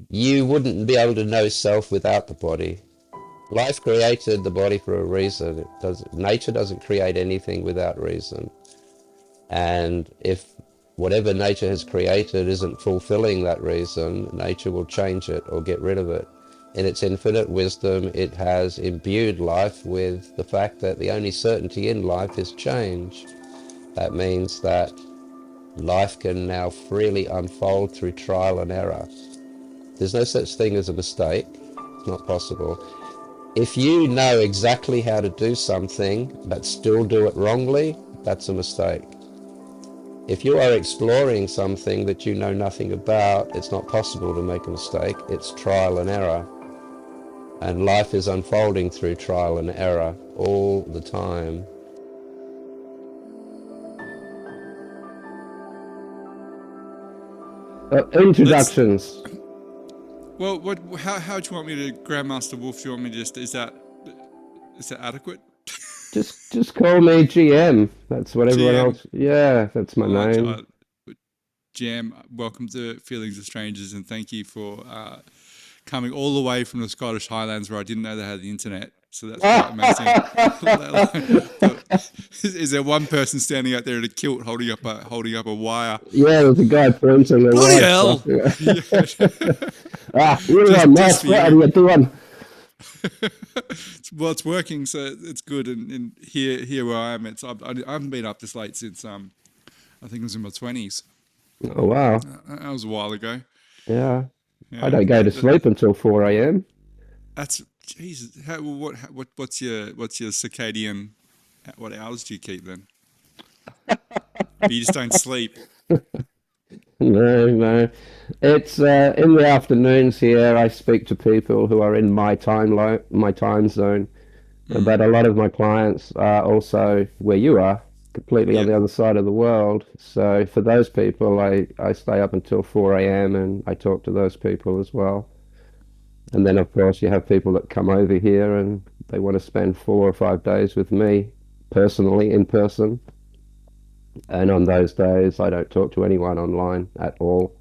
You wouldn't be able to know self without the body. Life created the body for a reason. Nature doesn't create anything without reason. And if whatever nature has created isn't fulfilling that reason, nature will change it or get rid of it. In its infinite wisdom, it has imbued life with the fact that the only certainty in life is change. That means that life can now freely unfold through trial and error. There's no such thing as a mistake. It's not possible. If you know exactly how to do something but still do it wrongly, that's a mistake. If you are exploring something that you know nothing about, it's not possible to make a mistake. It's trial and error. And life is unfolding through trial and error all the time. Let's. Introductions. Well, what? How do you want me to, Grandmaster Wolf? Do you want me to just? Is that adequate? Just call me GM. That's what everyone GM. else. Yeah, that's my All right, name. GM. Welcome to Feelings of Strangers, and thank you for coming all the way from the Scottish Highlands, where I didn't know they had the internet. So that's quite amazing. Is there one person standing out there in a kilt holding up a wire? Yeah, there's a guy printing the Bloody white stuff. hell! Yeah. You're just on just mass. for What are you. you doing? Well, it's working, so it's good. And here where I am, I haven't been up this late since I think it was in my 20s. Oh wow. That was a while ago. Yeah, I Yeah, don't go to sleep until 4 a.m. that's Jesus. What's your circadian? What hours do you keep then? But you just don't sleep. No, no. It's in the afternoons here. I speak to people who are in my time zone. Mm, But a lot of my clients are also where you are, completely on yep. the other side of the world. So for those people, I stay up until 4 a.m. and I talk to those people as well. And then, of course, you have people that come over here and they want to spend 4 or 5 days with me personally, in person. And on those days, I don't talk to anyone online at all.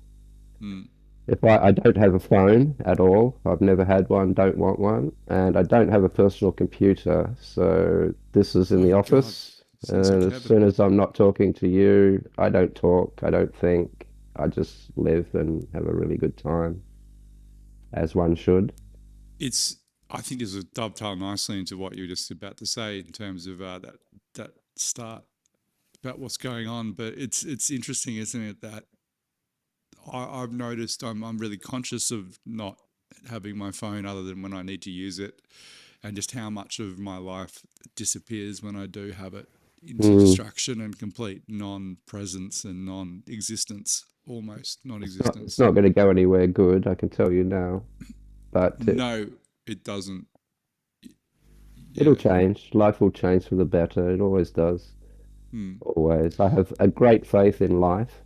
Mm. If I don't have a phone at all, I've never had one, don't want one, and I don't have a personal computer. So this is in Oh the God, office. sounds like And as heaven. soon as I'm not talking to you, I don't talk, I don't think. I just live and have a really good time, as one should. It's. I think this will dovetail nicely into what you were just about to say in terms of that start about what's going on. But it's interesting, isn't it, that I've noticed I'm really conscious of not having my phone other than when I need to use it, and just how much of my life disappears when I do have it into Mm. distraction and complete non-presence and non-existence, almost It's non-existence. not going to go anywhere good, I can tell you now. But No, it doesn't. it'll Yeah. change. Life will change for the better. It always does. Hmm. Always. I have a great faith in life.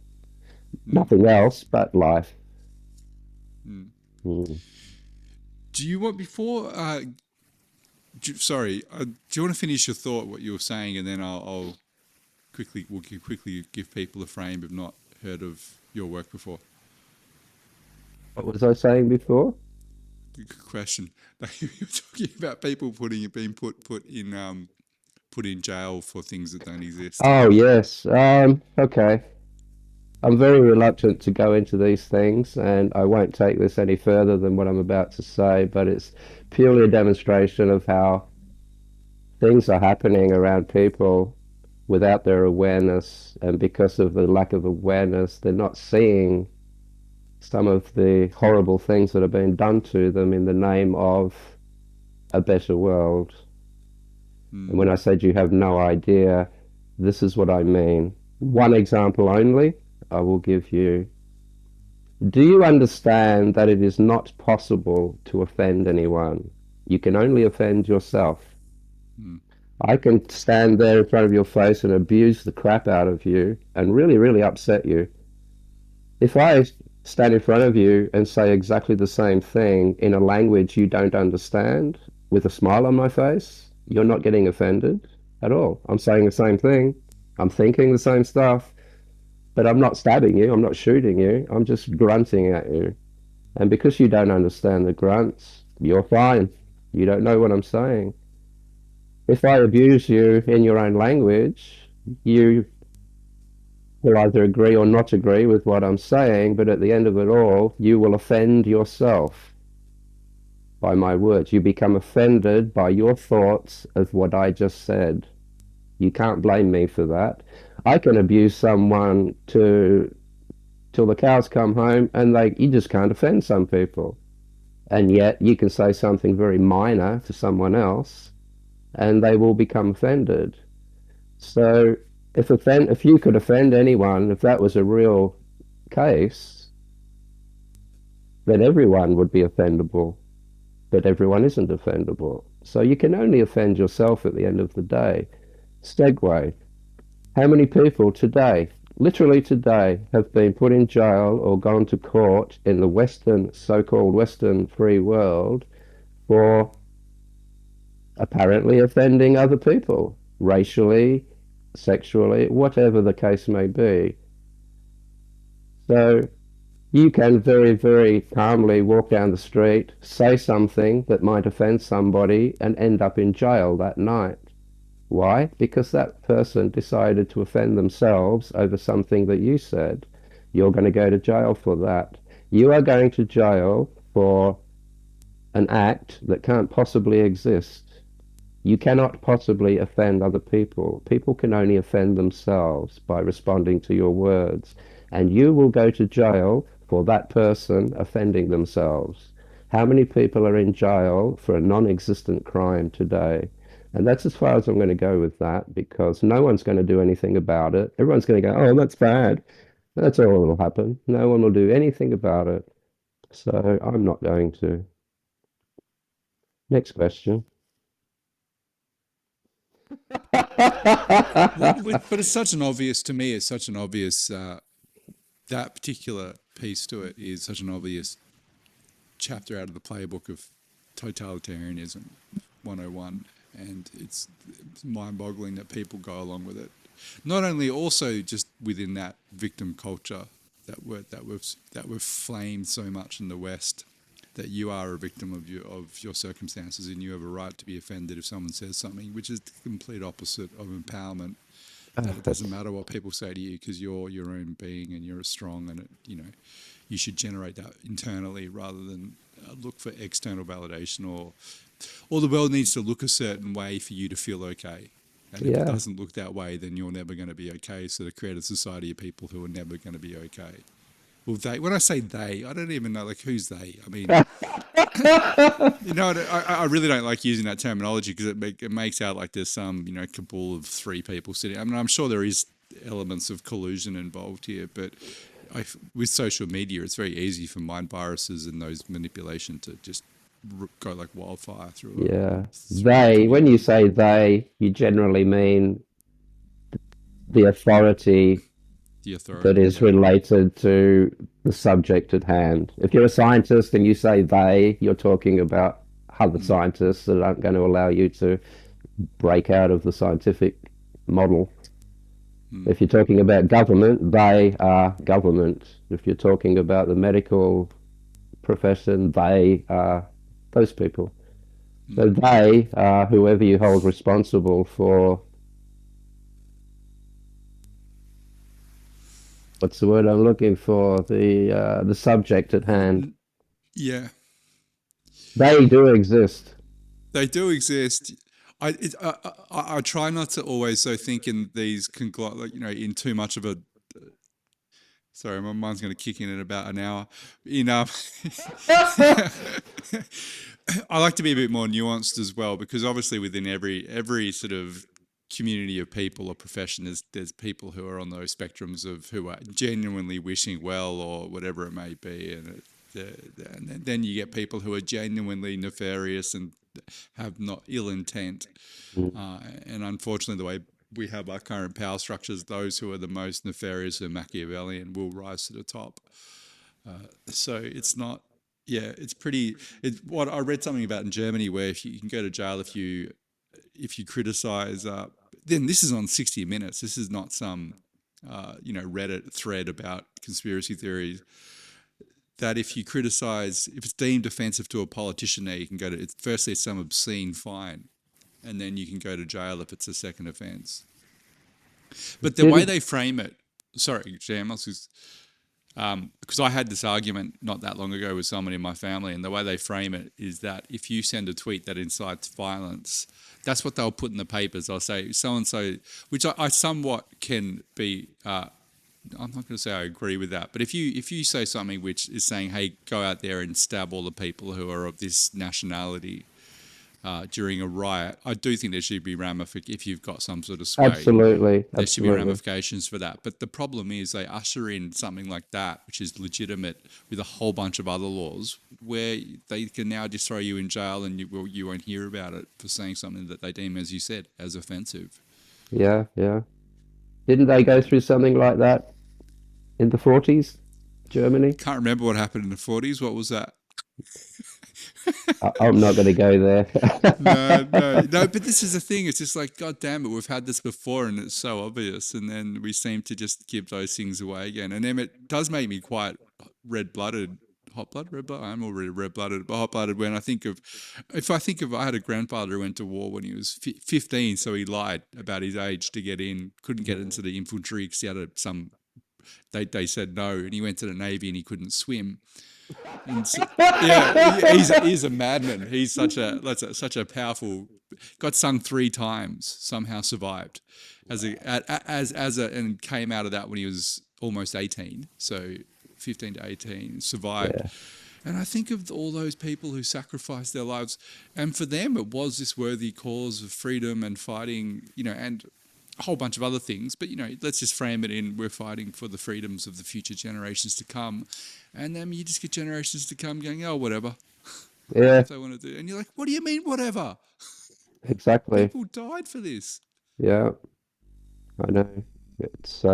Hmm. Nothing else but life. Hmm. Mm. Do you want before? Sorry. Do you want to finish your thought, what you were saying, and then I'll quickly give people a frame who've not heard of your work before. What was I saying before? Good question. You're talking about people being put in jail for things that don't exist, Oh, and yes. Okay. I'm very reluctant to go into these things, and I won't take this any further than what I'm about to say, but it's purely a demonstration of how things are happening around people without their awareness, and because of the lack of awareness, they're not seeing some of the horrible things that are being done to them in the name of a better world. And mm, when I said you have no idea, this is what I mean. One example only I will give you. Do you understand that it is not possible to offend anyone? You can only offend yourself. mm, I can stand there in front of your face and abuse the crap out of you and really, really upset you. If I stand in front of you and say exactly the same thing in a language you don't understand with a smile on my face, you're not getting offended at all. I'm saying the same thing. I'm thinking the same stuff, but I'm not stabbing you. I'm not shooting you. I'm just grunting at you. And because you don't understand the grunts, you're fine. You don't know what I'm saying. If I abuse you in your own language, you will either agree or not agree with what I'm saying, but at the end of it all, you will offend yourself by my words. You become offended by your thoughts of what I just said. You can't blame me for that. I can abuse someone to till the cows come home, and you just can't offend some people. And yet you can say something very minor to someone else, and they will become offended. So if you could offend anyone, if that was a real case, then everyone would be offendable. But everyone isn't offendable. So you can only offend yourself at the end of the day. Segue. How many people today, literally today, have been put in jail or gone to court in the Western, so-called Western free world for apparently offending other people, racially, sexually, whatever the case may be? So you can very, very calmly walk down the street, say something that might offend somebody, and end up in jail that night. Why? Because that person decided to offend themselves over something that you said. You're going to go to jail for that. You are going to jail for an act that can't possibly exist. You cannot possibly offend other people. People can only offend themselves by responding to your words. And you will go to jail for that person offending themselves. How many people are in jail for a non-existent crime today? And that's as far as I'm going to go with that, because no one's going to do anything about it. Everyone's going to go, oh, that's bad. That's all that will happen. No one will do anything about it. So I'm not going to. Next question. But it's such an obvious, to me, it's such an obvious, that particular piece to it is such an obvious chapter out of the playbook of totalitarianism 101. And it's mind-boggling that people go along with it. Not only also just within that victim culture that we've flamed so much in the West, that you are a victim of your circumstances and you have a right to be offended if someone says something, which is the complete opposite of empowerment. That it doesn't That's matter what people say to you because you're your own being and you're strong, and you should generate that internally rather than look for external validation, or the world needs to look a certain way for you to feel okay. And if it yeah. doesn't look that way, then you're never going to be okay. So to create a society of people who are never going to be okay. Well, when I say they, I don't even know like who's they. I mean, I really don't like using that terminology because it makes out like there's some cabal of three people sitting. I mean, I'm sure there is elements of collusion involved here, but with social media, it's very easy for mind viruses and those manipulation to just go like wildfire Yeah. through a When you community. say they, you generally mean the authority The that authority, is yeah. related to the subject at hand. If you're a scientist and you say they, you're talking about other Mm, scientists that aren't going to allow you to break out of the scientific model. mm, If you're talking about government, they are government. If you're talking about the medical profession, they are those people. So mm. they are whoever you hold responsible for, what's the word I'm looking for? The subject at hand. Yeah, They do exist. they do exist. I try not to always so think in these in too much of a. Sorry, my mind's going to kick in about an hour. In I like to be a bit more nuanced as well, because obviously within every sort of community of people or profession, there's people who are on those spectrums of who are genuinely wishing well or whatever it may be, and then you get people who are genuinely nefarious and have not ill intent. Mm. And unfortunately, the way we have our current power structures, those who are the most nefarious and Machiavellian will rise to the top. So it's not, yeah, it's pretty. What I read something about in Germany, where if you can go to jail if you criticize. Then this is on 60 Minutes. This is not some Reddit thread about conspiracy theories. that if you criticize, if it's deemed offensive to a politician, now you can go to, firstly, it's some obscene fine, and then you can go to jail if it's a second offense. But the way Didn't they frame it, sorry, Jam, I was just, because I had this argument not that long ago with someone in my family, and the way they frame it is that if you send a tweet that incites violence, that's what they'll put in the papers. I'll say so and so, which I somewhat can be. I'm not going to say I agree with that, but if you say something which is saying, "Hey, go out there and stab all the people who are of this nationality," during a riot, I do think there should be ramifications. If you've got some sort of sway, absolutely, there should be absolutely. ramifications for that. But the problem is they usher in something like that, which is legitimate, with a whole bunch of other laws, where they can now just throw you in jail and you won't hear about it for saying something that they deem, as you said, as offensive. Yeah, yeah. Didn't they go through something like that in the 40s, Germany? Can't remember what happened in the 40s. What was that? I'm not going to go there. No, no, no. But this is the thing. It's just like, God damn it, we've had this before, and it's so obvious. And then we seem to just give those things away again. And then it does make me quite red-blooded, hot-blooded, red-blooded. I'm already red-blooded, but hot-blooded when I think of, if I think of, I had a grandfather who went to war when he was 15, so he lied about his age to get in. Couldn't get into the infantry because he had some. They said no, and he went to the navy and he couldn't swim. And so, yeah, he's a madman. He's such a powerful. Got sung 3 times. Somehow survived, and came out of that when he was almost 18. So 15 to 18 survived. Yeah, And I think of all those people who sacrificed their lives, and for them it was this worthy cause of freedom and fighting. And a whole bunch of other things, but let's just frame it in, we're fighting for the freedoms of the future generations to come. And then you just get generations to come going, oh, whatever, yeah, if they want to do. And you're like, what do you mean, whatever? exactly. People died for this. Yeah, I know. It's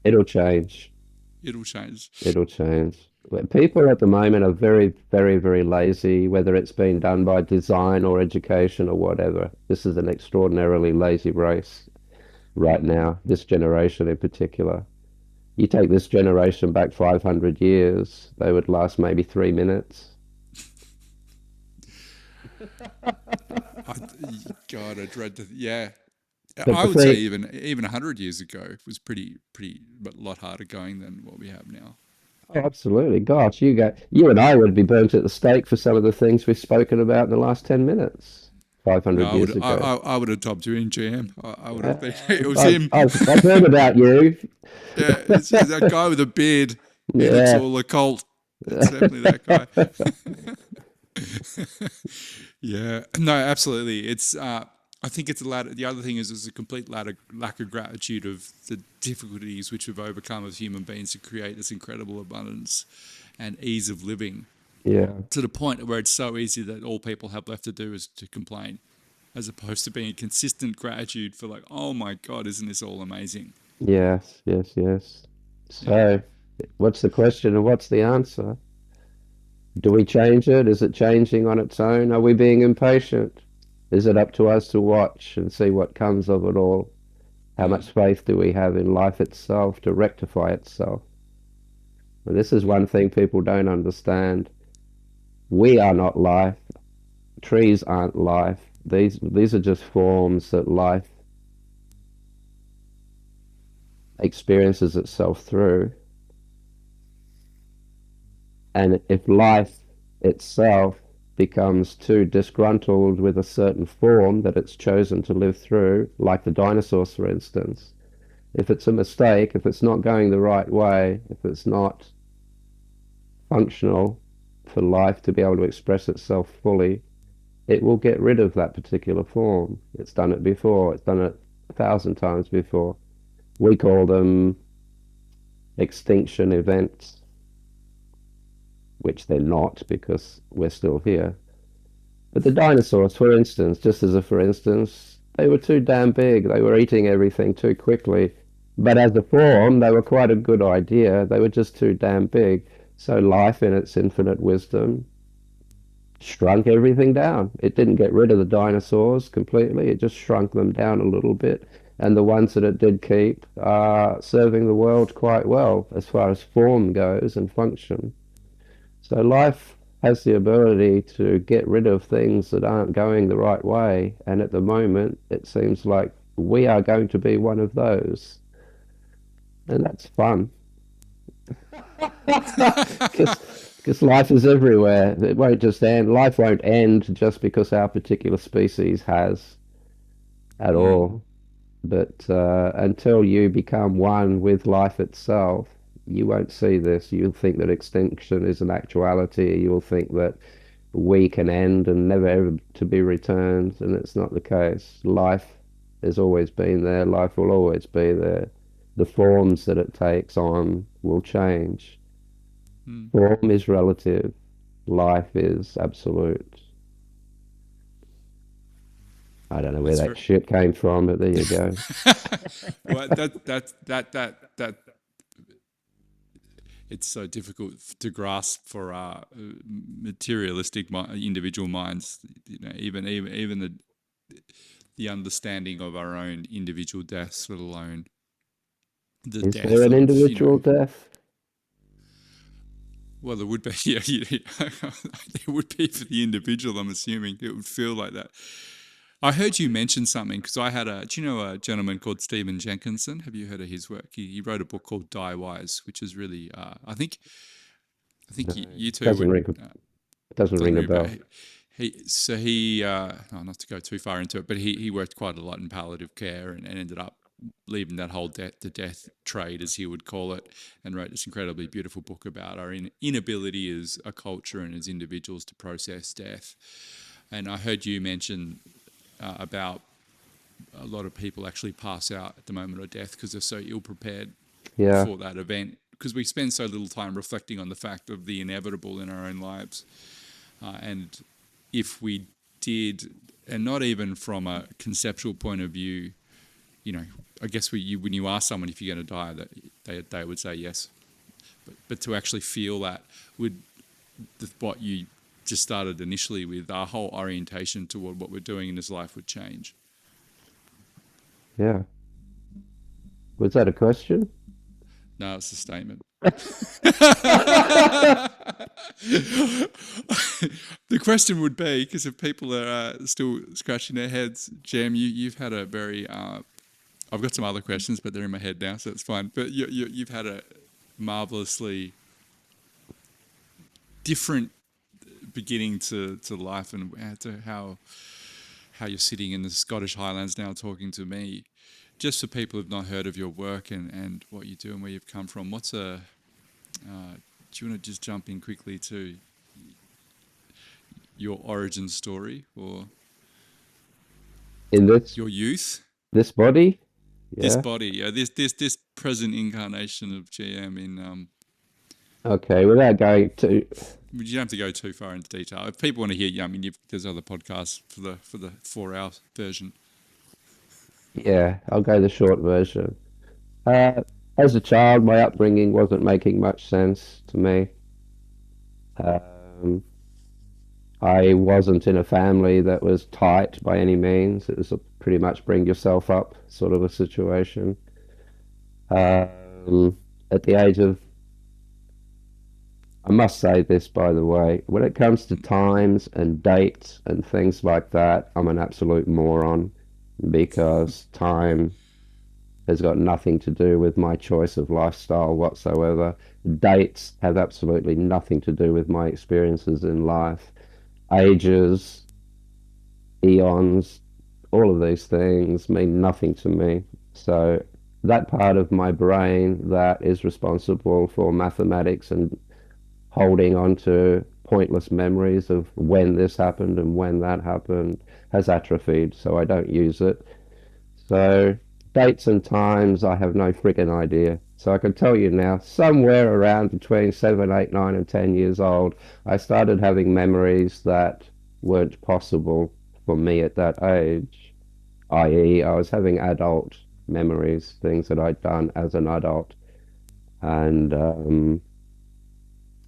it'll change. It'll change. It'll change. But people at the moment are very, very, very lazy, whether it's been done by design or education or whatever. This is an extraordinarily lazy race right now, this generation in particular. You take this generation back 500 years, they would last maybe 3 minutes. I, God, I dread to. Yeah, But I the would say thing, even 100 years ago was but a lot harder going than what we have now. oh, absolutely, gosh, you and I would be burnt at the stake for some of the things we've spoken about in the last 10 minutes, No, 500 years ago. I would have topped you in jam. I would have been. It was I've, him. I've, I've heard about you. Yeah, it's that guy with a beard. He looks Yeah. all occult. It's definitely that guy. Yeah, no, absolutely. It's. I think it's a lack. The other thing is, there's a complete lack of gratitude of the difficulties which we've overcome as human beings to create this incredible abundance and ease of living, Yeah. to the point where it's so easy that all people have left to do is to complain, as opposed to being a consistent gratitude for like, oh my God, isn't this all amazing? Yes, yes, yes. Yeah. So, what's the question and what's the answer? Do we change it? Is it changing on its own? Are we being impatient? Is it up to us to watch and see what comes of it all? How Mm, much faith do we have in life itself to rectify itself? And this is one thing people don't understand. We are not life. Trees aren't life. These are just forms that life experiences itself through. And if life itself becomes too disgruntled with a certain form that it's chosen to live through, like the dinosaurs, for instance, if it's a mistake, if it's not going the right way, if it's not functional for life to be able to express itself fully, it will get rid of that particular form. It's done it before, it's done it 1,000 times before. We call them extinction events, which they're not because we're still here. But the dinosaurs, for instance, just as a for instance, they were too damn big. They were eating everything too quickly. But as a form, they were quite a good idea. They were just too damn big. So life, in its infinite wisdom, shrunk everything down. It didn't get rid of the dinosaurs completely. It just shrunk them down a little bit. and the ones that it did keep are serving the world quite well as far as form goes and function. So life has the ability to get rid of things that aren't going the right way, and at the moment it seems like we are going to be one of those, and that's fun. Because life is everywhere. It won't just end. Life won't end just because our particular species has at Mm, all. But until you become one with life itself, you won't see this. You'll think that extinction is an actuality. You'll think that we can end and never ever to be returned, and it's not the case. Life has always been there. Life will always be there. The forms that it takes on will change. mm. Form is relative. Life is absolute. I don't know where That's that very shit came from, but there you go. well. That it's so difficult to grasp for materialistic individual minds. You know, even the understanding of our own individual deaths, let alone the Is there death an of, you know, individual death? well, there would be, yeah, there would be for the individual. I'm assuming it would feel like that. I heard you mention something because I had a. Do you know a gentleman called Stephen Jenkinson? Have you heard of his work? He wrote a book called Die Wise, which is really. I think No, you two doesn't would. ring. Uh, Doesn't doesn't ring a ring a bell. bell. Oh, not to go too far into it, but he worked quite a lot in palliative care and ended up leaving that whole death to death trade, as he would call it, and wrote this incredibly beautiful book about our inability as a culture and as individuals to process death. And I heard you mention about a lot of people actually pass out at the moment of death because they're so ill prepared Yeah, for that event, because we spend so little time reflecting on the fact of the inevitable in our own lives. And if we did, and not even from a conceptual point of view, you know, I guess when you ask someone if you're going to die, that they would say yes. But to actually feel that would what you just started initially with, our whole orientation toward what we're doing in this life would change. yeah. Was that a question? No, it's a statement. The question would be, because if people are still scratching their heads, Jam, you've had a very. I've got some other questions, but they're in my head now, so it's fine. But you've had a marvelously different beginning to life, and to how you're sitting in the Scottish Highlands now talking to me. Just for people who've not heard of your work and what you do and where you've come from, do you want to just jump in quickly to your origin story or In your youth? this body? This Yeah. body, yeah, this present incarnation of GM in. Okay. Without going to, You don't have to go too far into detail. If people want to hear you, I mean, there's other podcasts for the 4 hour version. yeah, I'll go the short version. Uh, as a child, my upbringing wasn't making much sense to me. Um, I wasn't in a family that was tight by any means. It was a pretty much bring yourself up sort of a situation. Um, at the age of, I must say this, by the way, when it comes to times and dates and things like that, I'm an absolute moron because time has got nothing to do with my choice of lifestyle whatsoever. Dates have absolutely nothing to do with my experiences in life. Ages, eons, all of these things mean nothing to me. So that part of my brain that is responsible for mathematics and holding on to pointless memories of when this happened and when that happened has atrophied, so I don't use it. So dates and times, I have no friggin' idea. So I can tell you now, somewhere around between 7, 8, 9, and 10 years old, I started having memories that weren't possible for me at that age, i.e., I was having adult memories, things that I'd done as an adult. And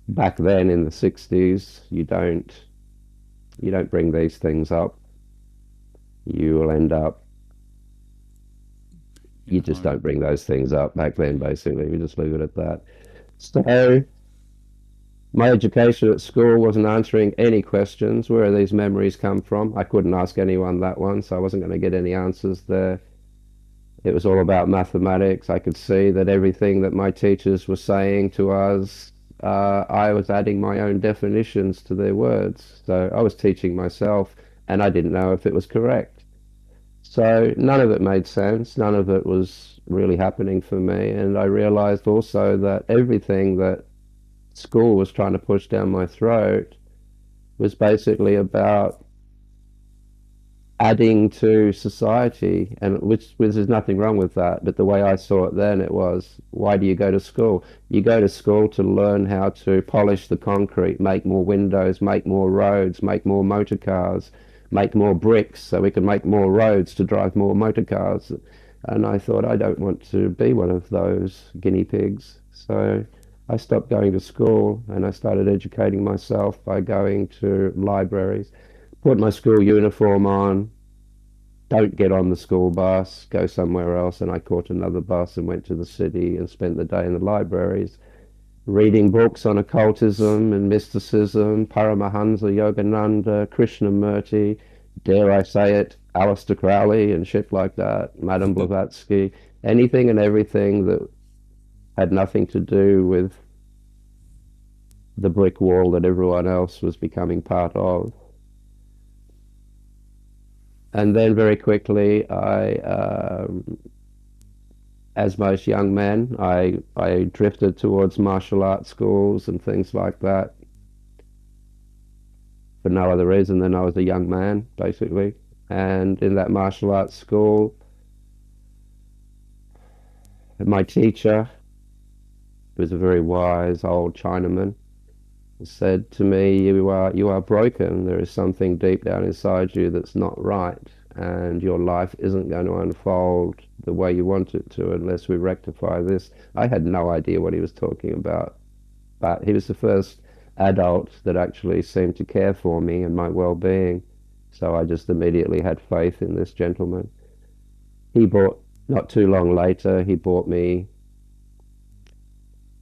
back then in the 60s, you don't bring these things up. You will end up in You just home. don't bring those things up back then, basically. We just leave it at that. So my education at school wasn't answering any questions. Where do these memories come from? I couldn't ask anyone that one, so I wasn't going to get any answers there. It was all about mathematics. I could see that everything that my teachers were saying to us, I was adding my own definitions to their words. So I was teaching myself, and I didn't know if it was correct. So none of it made sense. None of it was really happening for me. And I realized also that everything that school was trying to push down my throat was basically about adding to society, and which there's nothing wrong with that. But the way I saw it then, it was, why do you go to school? You go to school to learn how to polish the concrete, make more windows, make more roads, make more motor cars, make more bricks, so we can make more roads to drive more motor cars. And I thought, I don't want to be one of those guinea pigs. So I stopped going to school and I started educating myself by going to libraries, put my school uniform on, don't get on the school bus, go somewhere else. And I caught another bus and went to the city and spent the day in the libraries reading books on occultism and mysticism, Paramahansa Yogananda, Krishnamurti, dare I say it, Aleister Crowley and shit like that, Madame Blavatsky, anything and everything that had nothing to do with the brick wall that everyone else was becoming part of. And then very quickly, as most young men, I drifted towards martial arts schools and things like that for no other reason than I was a young man, basically. And in that martial arts school, my teacher, who was a very wise old Chinaman, said to me, you are broken. There is something deep down inside you that's not right, and your life isn't going to unfold the way you want it to unless we rectify this. I had no idea what he was talking about, but he was the first adult that actually seemed to care for me and my well-being. So I just immediately had faith in this gentleman. He bought, not too long later, he bought me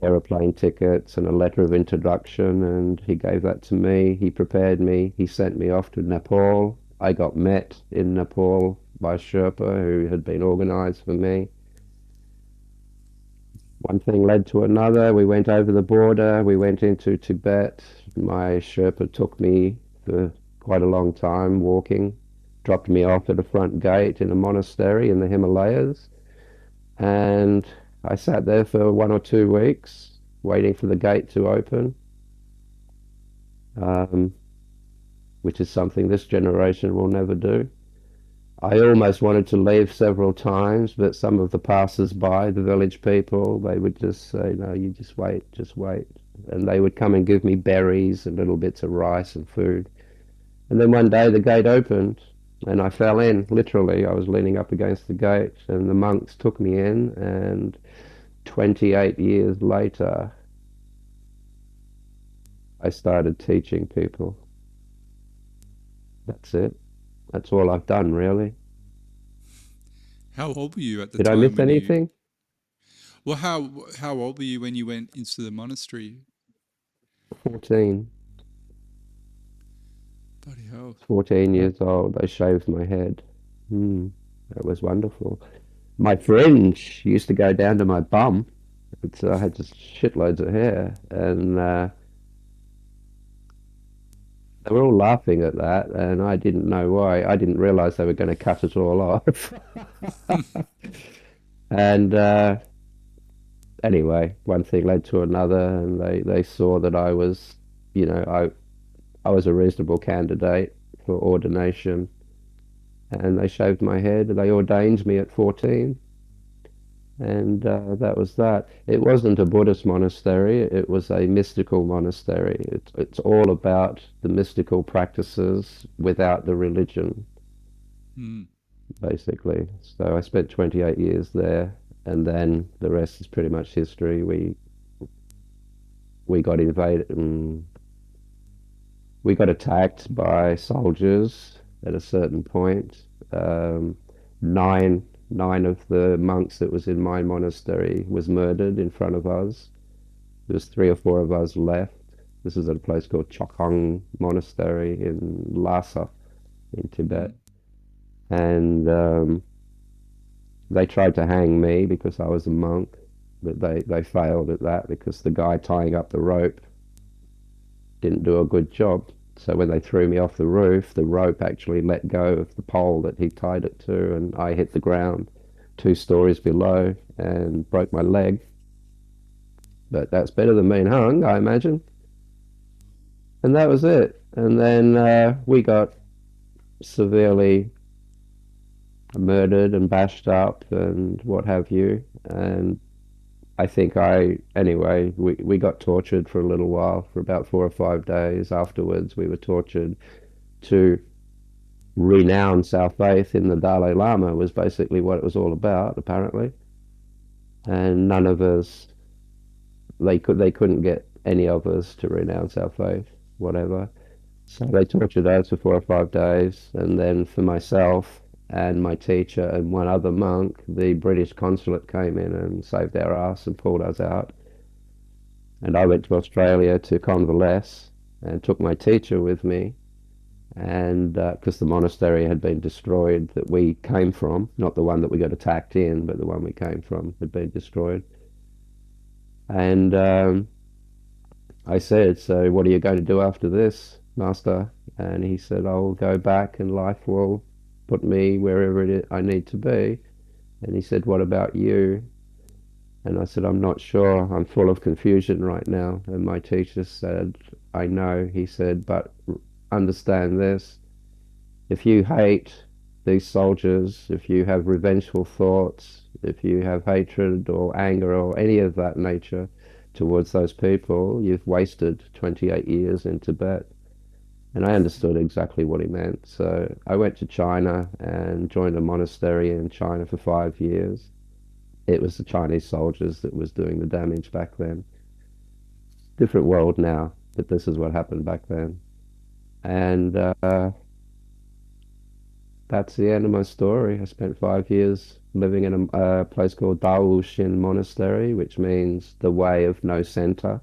aeroplane tickets and a letter of introduction, and he gave that to me. He prepared me. He sent me off to Nepal. I got met in Nepal by a Sherpa who had been organized for me. One thing led to another. We went over the border. We went into Tibet. My Sherpa took me for quite a long time walking, dropped me off at a front gate in a monastery in the Himalayas. And I sat there for 1 or 2 weeks waiting for the gate to open, um, which is something this generation will never do. I almost wanted to leave several times, but some of the passers-by, the village people, they would just say, no, you just wait, just wait. And they would come and give me berries and little bits of rice and food. And then one day the gate opened and I fell in, literally. I was leaning up against the gate and the monks took me in, and 28 years later, I started teaching people. That's it. That's all I've done, really. How old were you at the Did I time miss when you? anything? Well, how old were you when you went into the monastery? 14. Bloody hell! 14 years old. They shaved my head. That was wonderful. My fringe used to go down to my bum. I had just shitloads of hair, and they were all laughing at that, and I didn't know why. I didn't realize they were going to cut it all off. And anyway, one thing led to another, and they saw that I was, you know, I was a reasonable candidate for ordination, and they shaved my head. They ordained me at 14, and that was that. It wasn't a Buddhist monastery, it was a mystical monastery. It's all about the mystical practices without the religion, Mm. basically. So I spent 28 years there, and then the rest is pretty much history. We got invaded, we got attacked by soldiers at a certain point. Nine 9 of the monks that was in my monastery was murdered in front of us. There was 3 or 4 of us left. This is at a place called Chokhong Monastery in Lhasa in Tibet. Mm. And they tried to hang me because I was a monk, but they failed at that because the guy tying up the rope didn't do a good job. So when they threw me off the roof, the rope actually let go of the pole that he tied it to, and I hit the ground 2 stories below and broke my leg. But that's better than being hung, I imagine. And that was it. And then we got severely murdered and bashed up and what have you. And I think anyway, we got tortured for a little while, for about 4 or 5 days. Afterwards, we were tortured to renounce our faith in the Dalai Lama, was basically what it was all about, apparently. And none of us, they couldn't get any of us to renounce our faith, whatever. So they tortured us for 4 or 5 days, and then for myself and my teacher and one other monk, the British consulate came in and saved our ass and pulled us out. And I went to Australia to convalesce and took my teacher with me, and because the monastery had been destroyed that we came from, not the one that we got attacked in, but the one we came from had been destroyed. And I said, so what are you going to do after this, Master? And he said, I'll go back and life will put me wherever I need to be. And he said, what about you? And I said, I'm not sure. I'm full of confusion right now. And my teacher said, I know. He said, but understand this. If you hate these soldiers, if you have revengeful thoughts, if you have hatred or anger or any of that nature towards those people, you've wasted 28 years in Tibet. And I understood exactly what he meant. So I went to China and joined a monastery in China for 5 years. It was the Chinese soldiers that was doing the damage back then. Different world now, but this is what happened back then. And that's the end of my story. I spent 5 years living in a place called Daoshin Monastery, which means the way of no center,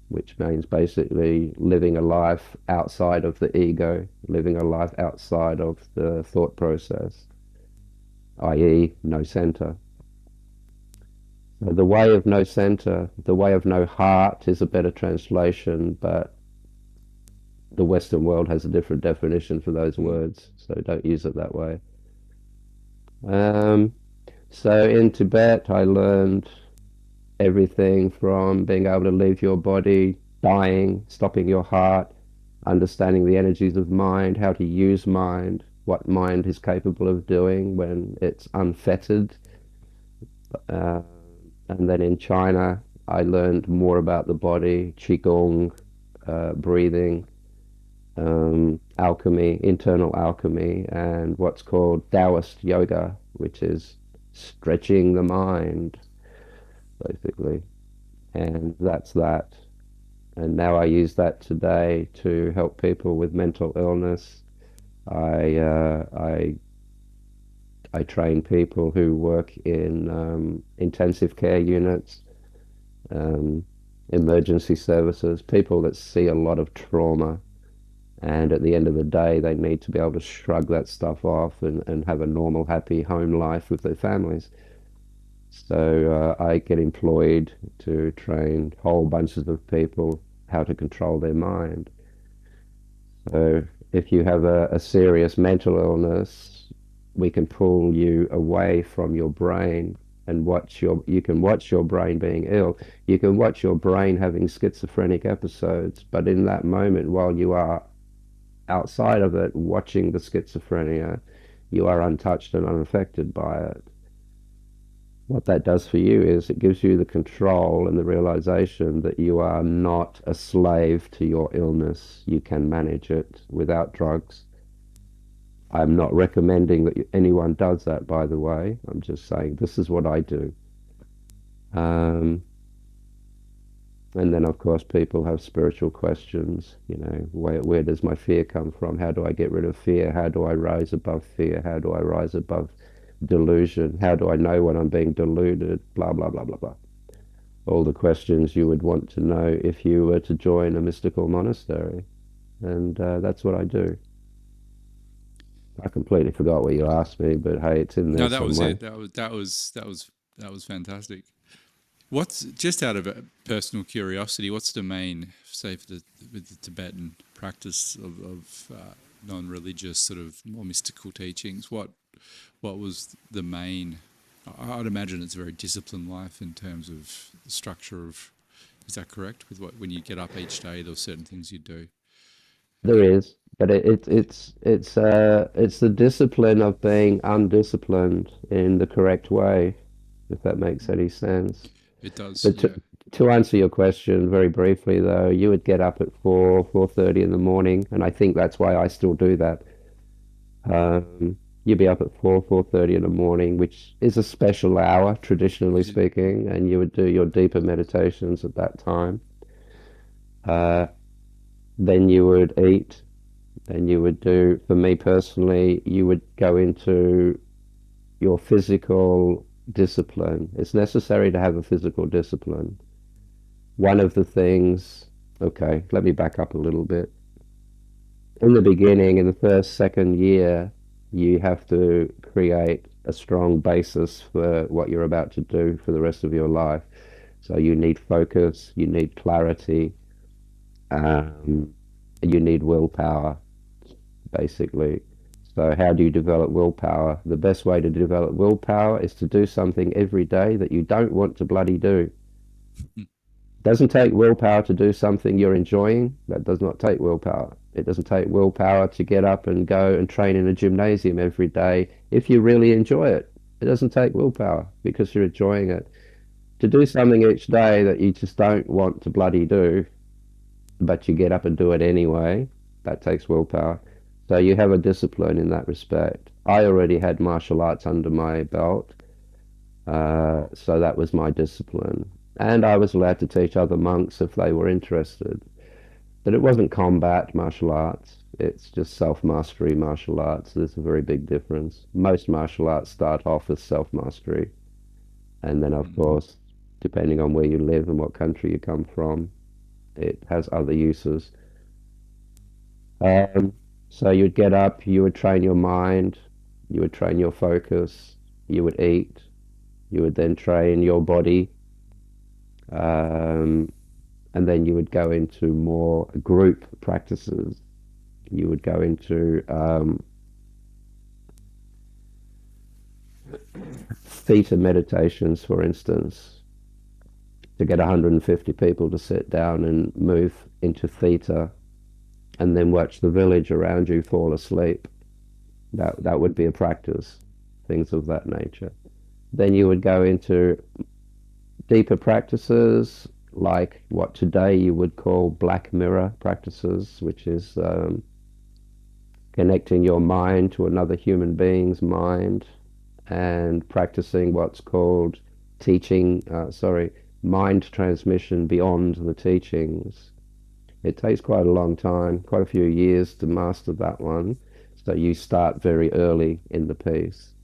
which means basically living a life outside of the ego, living a life outside of the thought process, i.e., no center. So the way of no center, the way of no heart is a better translation, but the Western world has a different definition for those words, so don't use it that way. So in Tibet, I learned everything from being able to leave your body, dying, stopping your heart, understanding the energies of mind, how to use mind, what mind is capable of doing when it's unfettered. And then in China, I learned more about the body, qigong, breathing, alchemy, internal alchemy, and what's called Taoist yoga, which is stretching the mind, basically. And that's that. And now I use that today to help people with mental illness. I train people who work in intensive care units, emergency services, people that see a lot of trauma. And at the end of the day, they need to be able to shrug that stuff off and have a normal, happy home life with their families. So I get employed to train whole bunches of people how to control their mind. So if you have a serious mental illness, we can pull you away from your brain and you can watch your brain being ill. You can watch your brain having schizophrenic episodes, but in that moment, while you are outside of it, watching the schizophrenia, you are untouched and unaffected by it. What that does for you is it gives you the control and the realization that you are not a slave to your illness. You can manage it without drugs. I'm not recommending that anyone does that, by the way. I'm just saying this is what I do. And then, of course, people have spiritual questions. You know, where does my fear come from? How do I get rid of fear? How do I rise above fear? How do I rise above delusion. How do I know when I'm being deluded? Blah, blah, blah, blah, blah. All the questions you would want to know if you were to join a mystical monastery. And that's what I do. I completely forgot what you asked me, but hey, it's in No, there that was somewhere. it. That was fantastic. What's just out of personal curiosity? What's the main, say, for with the Tibetan practice of non-religious sort of more mystical teachings? What was the main? I'd imagine it's a very disciplined life in terms of the structure of. Is that correct? With what when you get up each day, there are certain things you do. There is, but it's the discipline of being undisciplined in the correct way, if that makes any sense. It does, But yeah. to answer your question very briefly, though, you would get up at 4:30 in the morning, and I think that's why I still do that. You'd be up at 4:30 in the morning, which is a special hour, traditionally Is it? speaking, and you would do your deeper meditations at that time. Uh, then you would eat, and you would do, for me personally, you would go into your physical discipline. It's necessary to have a physical discipline. One of the things, okay, let me back up a little bit. In the beginning, in the first, second year, you have to create a strong basis for what you're about to do for the rest of your life. So you need focus, you need clarity, um, you need willpower, basically. So how do you develop willpower? The best way to develop willpower is to do something every day that you don't want to bloody do. Doesn't take willpower to do something you're enjoying. That does not take willpower. It doesn't take willpower to get up and go and train in a gymnasium every day if you really enjoy it. It doesn't take willpower because you're enjoying it. To do something each day that you just don't want to bloody do, but you get up and do it anyway, that takes willpower. So you have a discipline in that respect. I already had martial arts under my belt, so that was my discipline. And I was allowed to teach other monks if they were interested. But it wasn't combat martial arts. It's just self-mastery martial arts. There's a very big difference. Most martial arts start off as self-mastery. And then, of course, depending on where you live and what country you come from, it has other uses. Um, so you'd get up, you would train your mind, you would train your focus, you would eat, you would then train your body, um, and then you would go into more group practices. You would go into theta meditations, for instance, to get 150 people to sit down and move into theta and then watch the village around you fall asleep. That would be a practice, things of that nature. Then you would go into deeper practices like what today you would call black mirror practices, which is connecting your mind to another human being's mind and practicing what's called mind transmission beyond the teachings. It takes quite a long time, quite a few years to master that one. So you start very early in the piece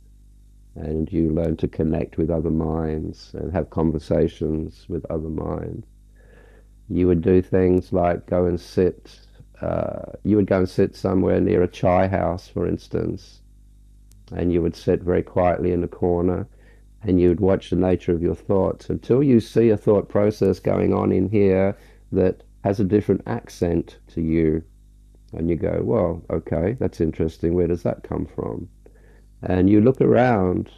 and you learn to connect with other minds and have conversations with other minds. You would do things like you would go and sit somewhere near a chai house, for instance, and you would sit very quietly in a corner and you would watch the nature of your thoughts until you see a thought process going on in here that has a different accent to you. And you go, well, okay, that's interesting. Where does that come from? And you look around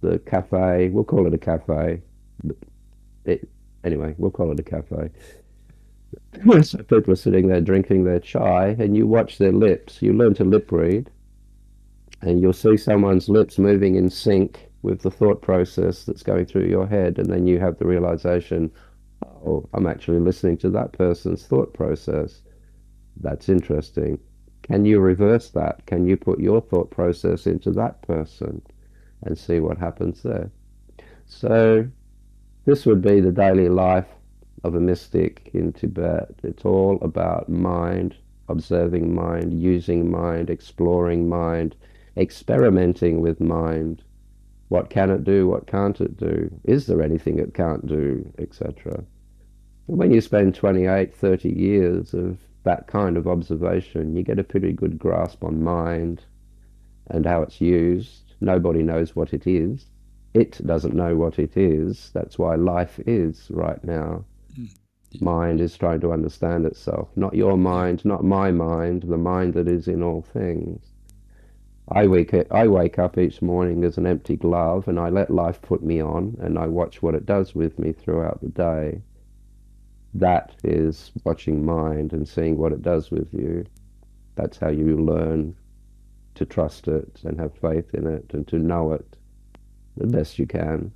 the cafe, we'll call it a cafe. It, anyway, we'll call it a cafe. So people are sitting there drinking their chai, and you watch their lips. You learn to lip read, and you'll see someone's lips moving in sync with the thought process that's going through your head, and then you have the realization, oh, I'm actually listening to that person's thought process. That's interesting. Can you reverse that? Can you put your thought process into that person and see what happens there? So this would be the daily life of a mystic in Tibet. It's all about mind, observing mind, using mind, exploring mind, experimenting with mind. What can it do? What can't it do? Is there anything it can't do, etc.? When you spend 28, 30 years of that kind of observation, you get a pretty good grasp on mind and how it's used. Nobody knows what it is. It doesn't know what it is. That's why life is right now. Mm. Yeah. Mind is trying to understand itself. Not your Yeah. mind, not my mind, the mind that is in all things. I wake up each morning as an empty glove, and I let life put me on, and I watch what it does with me throughout the day. That is watching mind and seeing what it does with you. That's how you learn to trust it and have faith in it and to know it the best you can.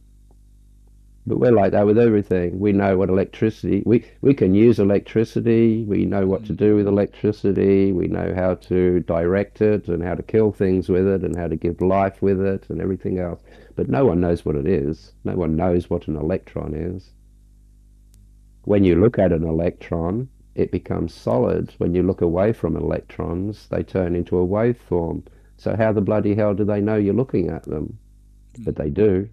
But we're like that with everything. We know what electricity, we can use electricity, we know what to Mm. do with electricity, we know how to direct it and how to kill things with it and how to give life with it and everything else. But no one knows what it is. No one knows what an electron is. When you look at an electron, it becomes solid. When you look away from electrons, they turn into a waveform. So how the bloody hell do they know you're looking at them? Mm. But they do.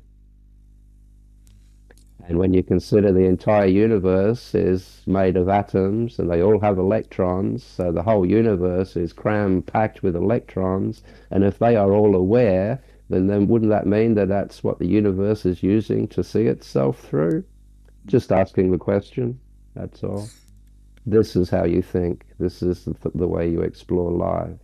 And when you consider the entire universe is made of atoms and they all have electrons, so the whole universe is crammed packed with electrons, and if they are all aware, then wouldn't that mean that that's what the universe is using to see itself through? Just asking the question, that's all. This is how you think. This is the way you explore life.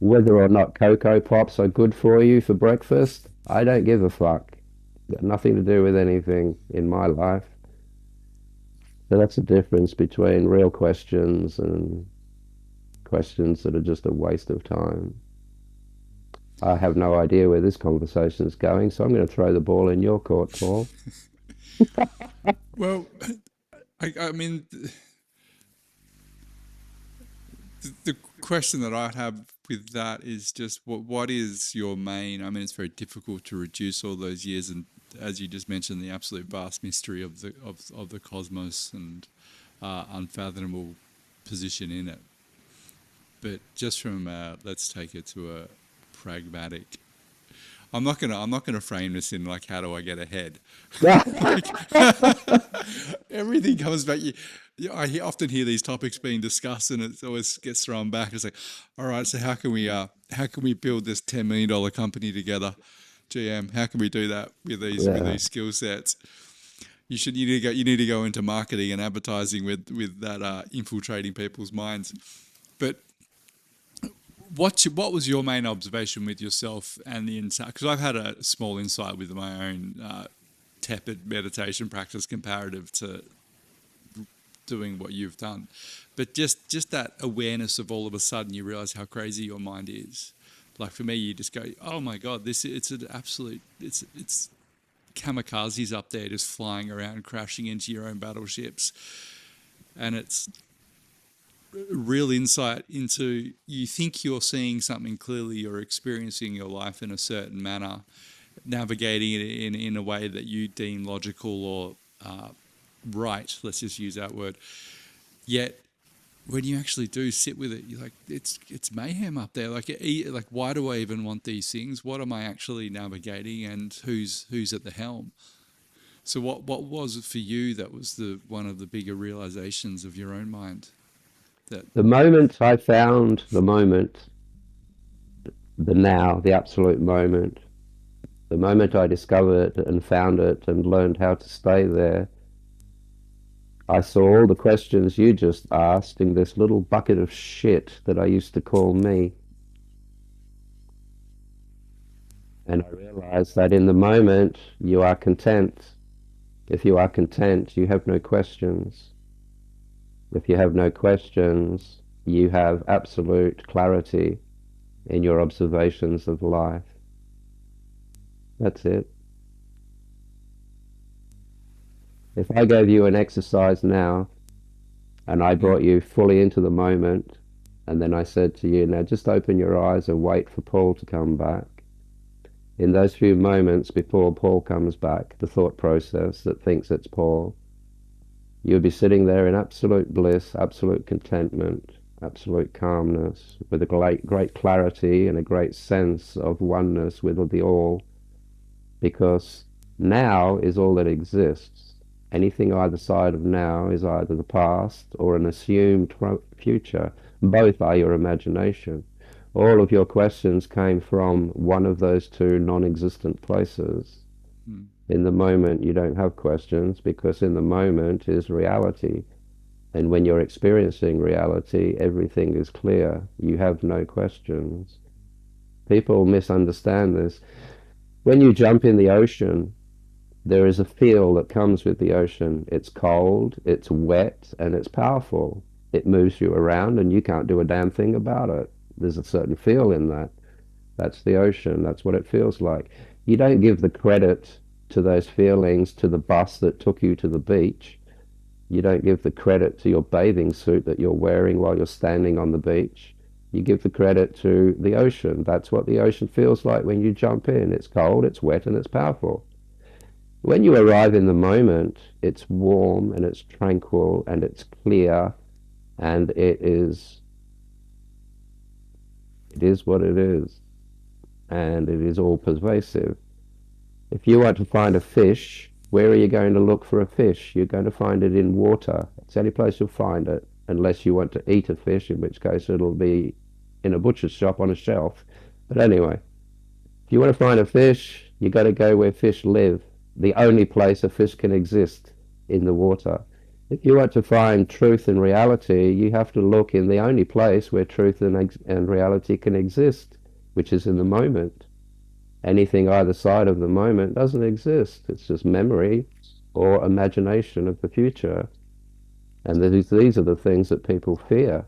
Whether or not Cocoa Pops are good for you for breakfast, I don't give a fuck. Got nothing to do with anything in my life. So that's the difference between real questions and questions that are just a waste of time. I have no idea where this conversation is going, so I'm going to throw the ball in your court, Paul. Well, I mean, the question that I have with that is just what is your main? I mean, it's very difficult to reduce all those years, and as you just mentioned, the absolute vast mystery of the cosmos and unfathomable position in it. But just from let's take it to a pragmatic. I'm not gonna frame this in like how do I get ahead. Like, everything comes back. Often hear these topics being discussed, and it always gets thrown back. It's like, all right, so how can we build this $10 million company together, GM? How can we do that with Yeah. these skill sets? You need to go into marketing and advertising with that infiltrating people's minds. But what was your main observation with yourself and the insight? Because I've had a small insight with my own tepid meditation practice comparative to doing what you've done, but just that awareness of all of a sudden you realize how crazy your mind is. Like for me, you just go, oh my god, it's an absolute it's kamikazes up there just flying around, crashing into your own battleships, and it's real insight into you think you're seeing something clearly, you're experiencing your life in a certain manner, navigating it in a way that you deem logical or right, let's just use that word. Yet when you actually do sit with it, you're like, it's mayhem up there. Like why do I even want these things? What am I actually navigating, and who's at the helm? So what was it for you that was the one of the bigger realizations of your own mind? That The moment I found the moment, the now, the absolute moment, the moment I discovered it and found it and learned how to stay there, I saw all the questions you just asked in this little bucket of shit that I used to call me. And I realized that in the moment you are content. If you are content, you have no questions. If you have no questions, you have absolute clarity in your observations of life. That's it. If I gave you an exercise now and I mm, brought you fully into the moment, and then I said to you, now just open your eyes and wait for Paul to come back. In those few moments before Paul comes back, the thought process that thinks it's Paul, you'll be sitting there in absolute bliss, absolute contentment, absolute calmness, with a great clarity and a great sense of oneness with the all, because now is all that exists. Anything either side of now is either the past or an assumed future. Both are your imagination. All of your questions came from one of those two non-existent places. Mm. In the moment, you don't have questions because in the moment is reality. And when you're experiencing reality, everything is clear. You have no questions. People misunderstand this. When you jump in the ocean, there is a feel that comes with the ocean. It's cold, it's wet, and it's powerful. It moves you around, and you can't do a damn thing about it. There's a certain feel in that. That's the ocean. That's what it feels like. You don't give the credit to those feelings to the bus that took you to the beach. You don't give the credit to your bathing suit that you're wearing while you're standing on the beach. You give the credit to the ocean. That's what the ocean feels like when you jump in. It's cold, it's wet, and it's powerful. When you arrive in the moment, it's warm and it's tranquil and it's clear and it is what it is, and it is all pervasive. If you want to find a fish, where are you going to look for a fish? You're going to find it in water. It's the only place you'll find it, unless you want to eat a fish, in which case it'll be in a butcher's shop on a shelf. But anyway, if you want to find a fish, you got to go where fish live. The only place a fish can exist, in the water. If you want to find truth and reality, you have to look in the only place where truth and reality can exist, which is in the moment. Anything either side of the moment doesn't exist. It's just memory or imagination of the future. And these are the things that people fear,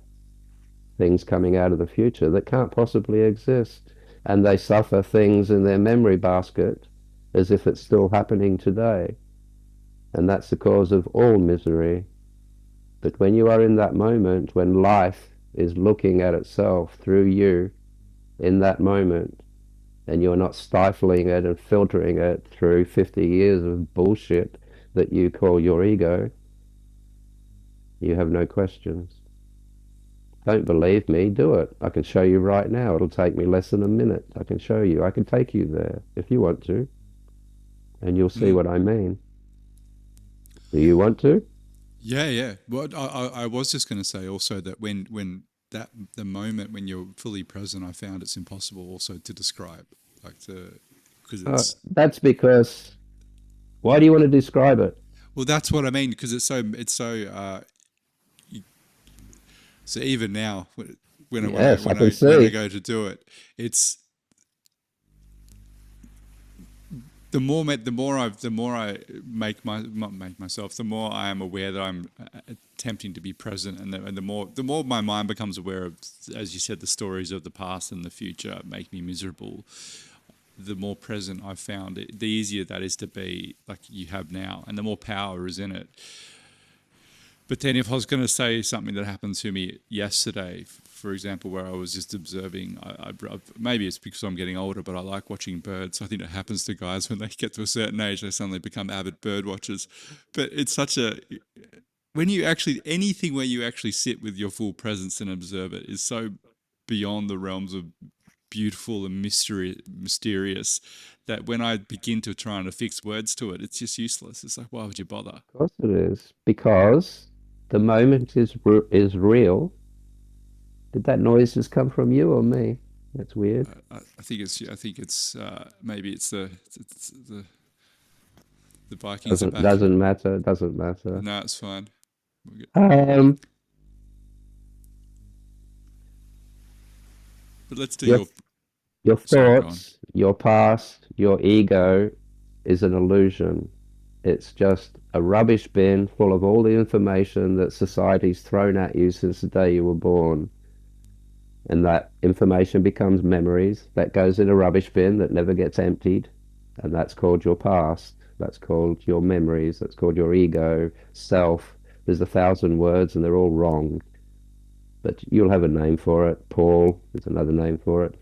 things coming out of the future that can't possibly exist. And they suffer things in their memory basket as if it's still happening today. And that's the cause of all misery. But when you are in that moment, when life is looking at itself through you in that moment, and you're not stifling it and filtering it through 50 years of bullshit that you call your ego, you have no questions. Don't believe me? Do it. I can show you right now. It'll take me less than a minute. I can show you. I can take you there if you want to, and you'll see Mm. what I mean. Do you want to? Yeah, yeah. Well, I was just going to say also that when the moment when you're fully present, I found it's impossible also to describe, like to because it's That's because, why do you want to describe it? well, that's what I mean because so even now Yes, I can when I see. go to do it, it's the more I make myself, the more I am aware that I'm attempting to be present, and the more my mind becomes aware of, as you said, the stories of the past and the future make me miserable. The more present I've found it, the easier that is to be like you have now, and the more power is in it. But then, if I was going to say something that happened to me yesterday, for example, where I was just observing, maybe it's because I'm getting older, but I like watching birds. I think it happens to guys when they get to a certain age, they suddenly become avid bird watchers. But it's such a when you actually anything where you actually sit with your full presence and observe it is so beyond the realms of beautiful and mysterious that when I begin to try and affix words to it, it's just useless. It's like, why would you bother? Of course it is. Because the moment is real. Did that noise just come from you or me? That's weird. I think it's maybe it's the Vikings are Doesn't back. doesn't matter. Doesn't matter. No, it's fine. We'll get, Um, but let's do your your. your Sorry, go on. thoughts, your past, your ego is an illusion. It's just a rubbish bin full of all the information that society's thrown at you since the day you were born. And that information becomes memories that goes in a rubbish bin that never gets emptied. And that's called your past. That's called your memories. That's called your ego, self. There's 1,000 words and they're all wrong. But you'll have a name for it. Paul is another name for it.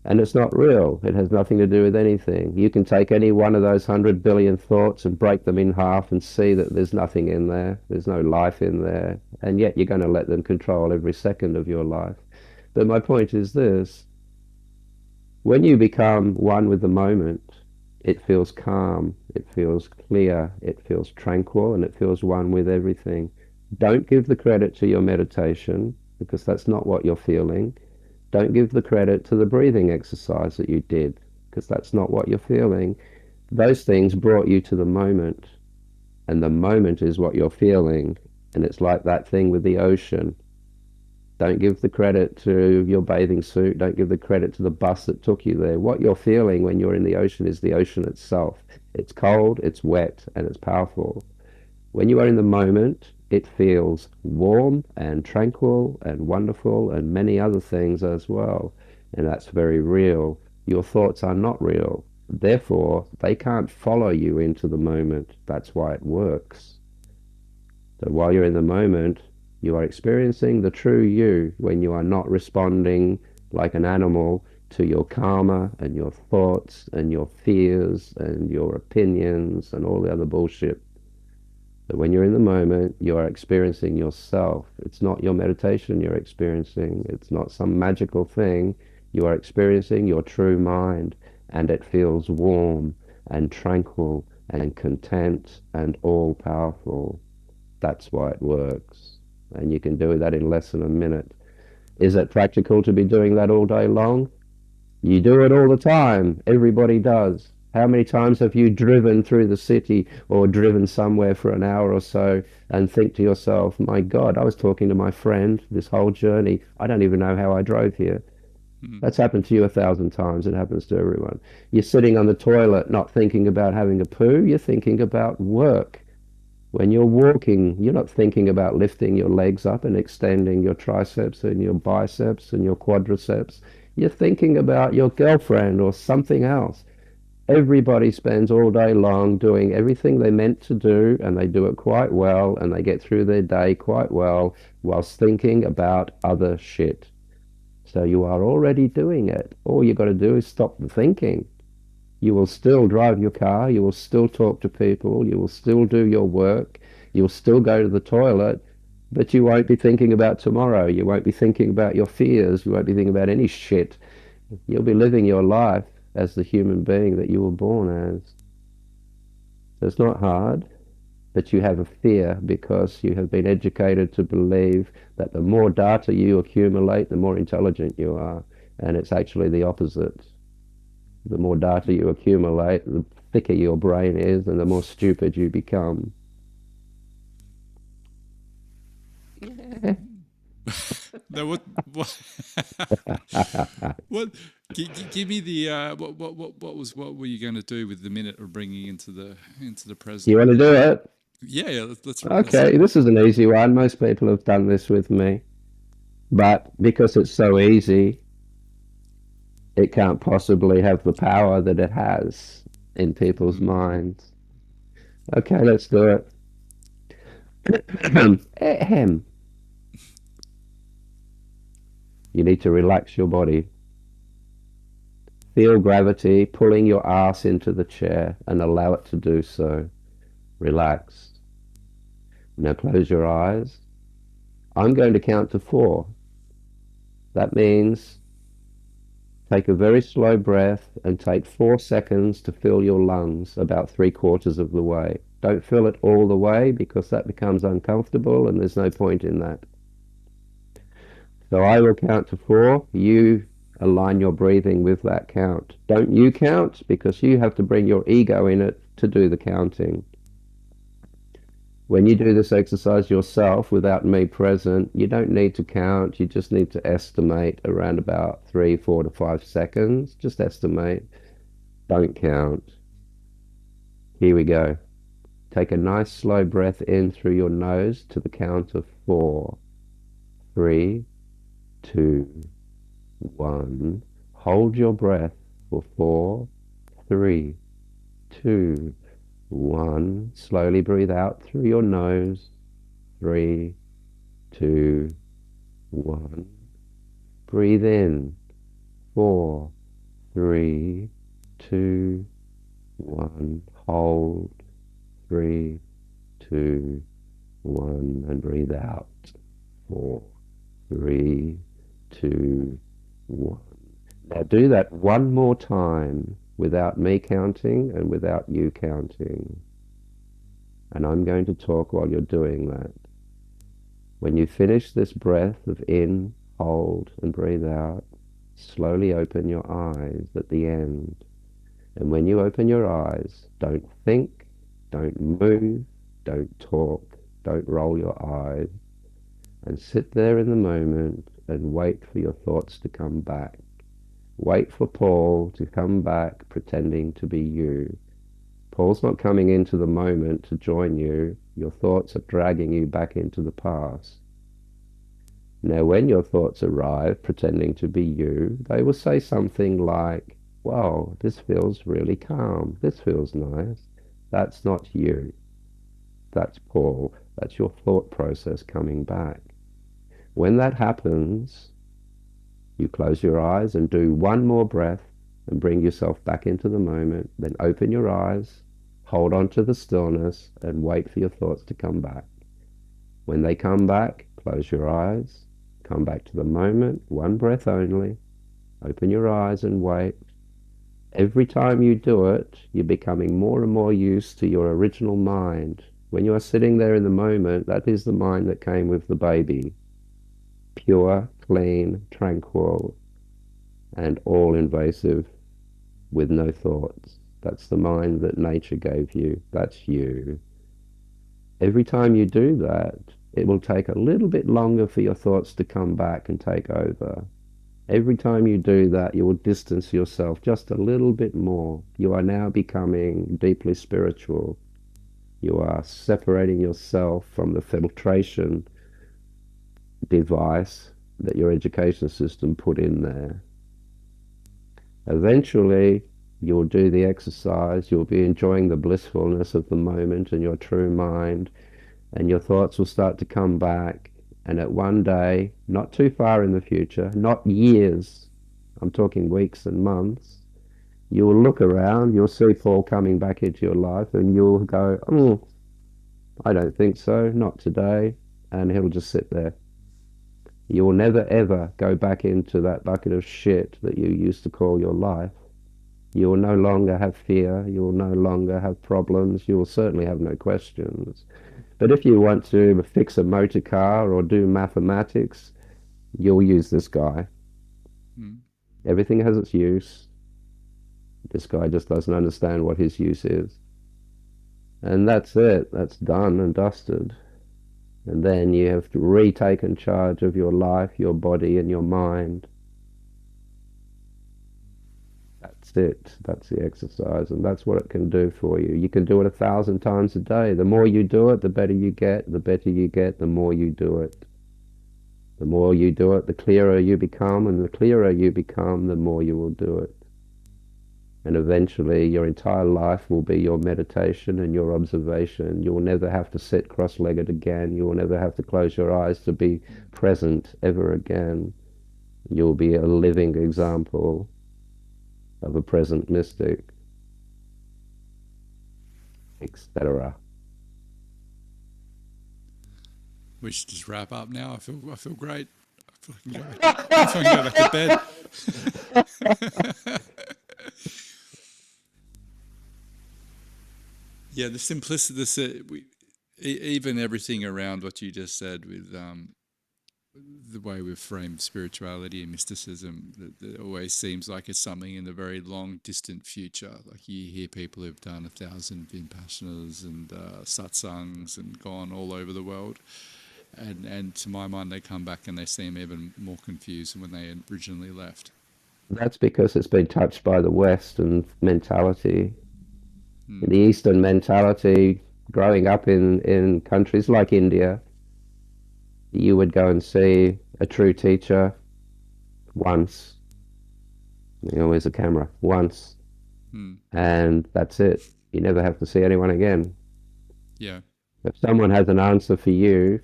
And it's not real. It has nothing to do with anything. You can take any one of those 100 billion thoughts and break them in half and see that there's nothing in there. There's no life in there. And yet you're going to let them control every second of your life. But my point is this: when you become one with the moment, it feels calm, it feels clear, it feels tranquil, and it feels one with everything. Don't give the credit to your meditation because that's not what you're feeling. Don't give the credit to the breathing exercise that you did because that's not what you're feeling. Those things brought you to the moment, and the moment is what you're feeling. And it's like that thing with the ocean. Don't give the credit to your bathing suit. Don't give the credit to the bus that took you there. What you're feeling when you're in the ocean is the ocean itself. It's cold, it's wet, and it's powerful. When you are in the moment, it feels warm and tranquil and wonderful and many other things as well. And that's very real. Your thoughts are not real. Therefore, they can't follow you into the moment. That's why it works. So while you're in the moment, you are experiencing the true you when you are not responding like an animal to your karma and your thoughts and your fears and your opinions and all the other bullshit. But when you're in the moment, you are experiencing yourself. It's not your meditation you're experiencing. It's not some magical thing. You are experiencing your true mind, and it feels warm and tranquil and content and all powerful. That's why it works. And you can do that in less than a minute. Is it practical to be doing that all day long? You do it all the time. Everybody does. How many times have you driven through the city or driven somewhere for an hour or so and think to yourself, my God, I was talking to my friend this whole journey. I don't even know how I drove here. Mm. That's happened to you 1,000 times. It happens to everyone. You're sitting on the toilet not thinking about having a poo. You're thinking about work. When you're walking, you're not thinking about lifting your legs up and extending your triceps and your biceps and your quadriceps. You're thinking about your girlfriend or something else. Everybody spends all day long doing everything they're meant to do, and they do it quite well, and they get through their day quite well whilst thinking about other shit. So you are already doing it. All you got to do is stop the thinking. You will still drive your car, you will still talk to people, you will still do your work, you'll still go to the toilet, but you won't be thinking about tomorrow. You won't be thinking about your fears. You won't be thinking about any shit. You'll be living your life as the human being that you were born as. So it's not hard, but you have a fear because you have been educated to believe that the more data you accumulate, the more intelligent you are. And it's actually the opposite. The more data you accumulate, the thicker your brain is and the more stupid you become. Yeah. Now, what? Give me the what were you going to do with the minute of bringing into the You present? want to do it? Yeah, yeah. Let's Okay, do it. this is an easy one. Most people have done this with me, but because it's so easy, it can't possibly have the power that it has in people's Mm. minds. Okay, let's do it. Ahem. You need to relax your body. Feel gravity pulling your ass into the chair and allow it to do so. Relax. Now close your eyes. I'm going to count to 4. That means take a very slow breath and take 4 seconds to fill your lungs about 3/4 of the way. Don't fill it all the way because that becomes uncomfortable and there's no point in that. So I will count to 4. You align your breathing with that count. Don't you count because you have to bring your ego in it to do the counting. When you do this exercise yourself without me present, you don't need to count. You just need to estimate around about 3, 4 to 5 seconds. Just estimate. Don't count. Here we go. Take a nice slow breath in through your nose to the count of 4. 3, 2, 1. Hold your breath for 4, 3, 2, 1. Slowly breathe out through your nose. 3, 2, 1. Breathe in. 4, 3, 2, 1. Hold. 3, 2, 1. And breathe out. 4, 3, 2, 1. Now do that one more time without me counting and without you counting. And I'm going to talk while you're doing that. When you finish this breath of in, hold, and breathe out, slowly open your eyes at the end. And when you open your eyes, don't think, don't move, don't talk, don't roll your eyes, and sit there in the moment and wait for your thoughts to come back. Wait for Paul to come back pretending to be you. Paul's not coming into the moment to join you. Your thoughts are dragging you back into the past. Now, when your thoughts arrive pretending to be you, they will say something like, wow, this feels really calm. This feels nice. That's not you. That's Paul. That's your thought process coming back. When that happens, you close your eyes and do one more breath and bring yourself back into the moment. Then open your eyes, hold on to the stillness, and wait for your thoughts to come back. When they come back, close your eyes, come back to the moment, one breath only. Open your eyes and wait. Every time you do it, you're becoming more and more used to your original mind. When you are sitting there in the moment, that is the mind that came with the baby. Pure, clean, tranquil, and all-invasive, with no thoughts. That's the mind that nature gave you. That's you. Every time you do that, it will take a little bit longer for your thoughts to come back and take over. Every time you do that, you will distance yourself just a little bit more. You are now becoming deeply spiritual. You are separating yourself from the filtration device that your education system put in there. Eventually, you'll do the exercise, you'll be enjoying the blissfulness of the moment and your true mind, and your thoughts will start to come back. And at one day, not too far in the future, not years, I'm talking weeks and months, you will look around, you'll see Paul coming back into your life, and you'll go, oh, I don't think so, not today, and he'll just sit there. You will never ever go back into that bucket of shit that you used to call your life. You will no longer have fear, you will no longer have problems, you will certainly have no questions. But if you want to fix a motor car or do mathematics, you'll use this guy. Everything has its use. This guy just doesn't understand what his use is. And that's it. That's done and dusted. And then you have retaken charge of your life, your body, and your mind. That's it. That's the exercise, and that's what it can do for you. You can do it 1,000 times a day. The more you do it, the better you get. The better you get, the more you do it. The more you do it, the clearer you become, and the clearer you become, the more you will do it. And eventually your entire life will be your meditation and your observation. You will never have to sit cross-legged again. You will never have to close your eyes to be present ever again. You'll be a living example of a present mystic, etc. We should just wrap up now. I feel great. I feel I can go back to bed. Yeah, the simplicity, even everything around what you just said with the way we've framed spirituality and mysticism, it always seems like it's something in the very long, distant future. Like you hear people who've done 1,000 Vipassanas and satsangs and gone all over the world. And to my mind, they come back and they seem even more confused than when they originally left. That's because it's been touched by the Western mentality. The Eastern mentality, growing up in countries like India, you would go and see a true teacher once. There's a camera, once. And that's it. You never have to see anyone again. Yeah. If someone has an answer for you,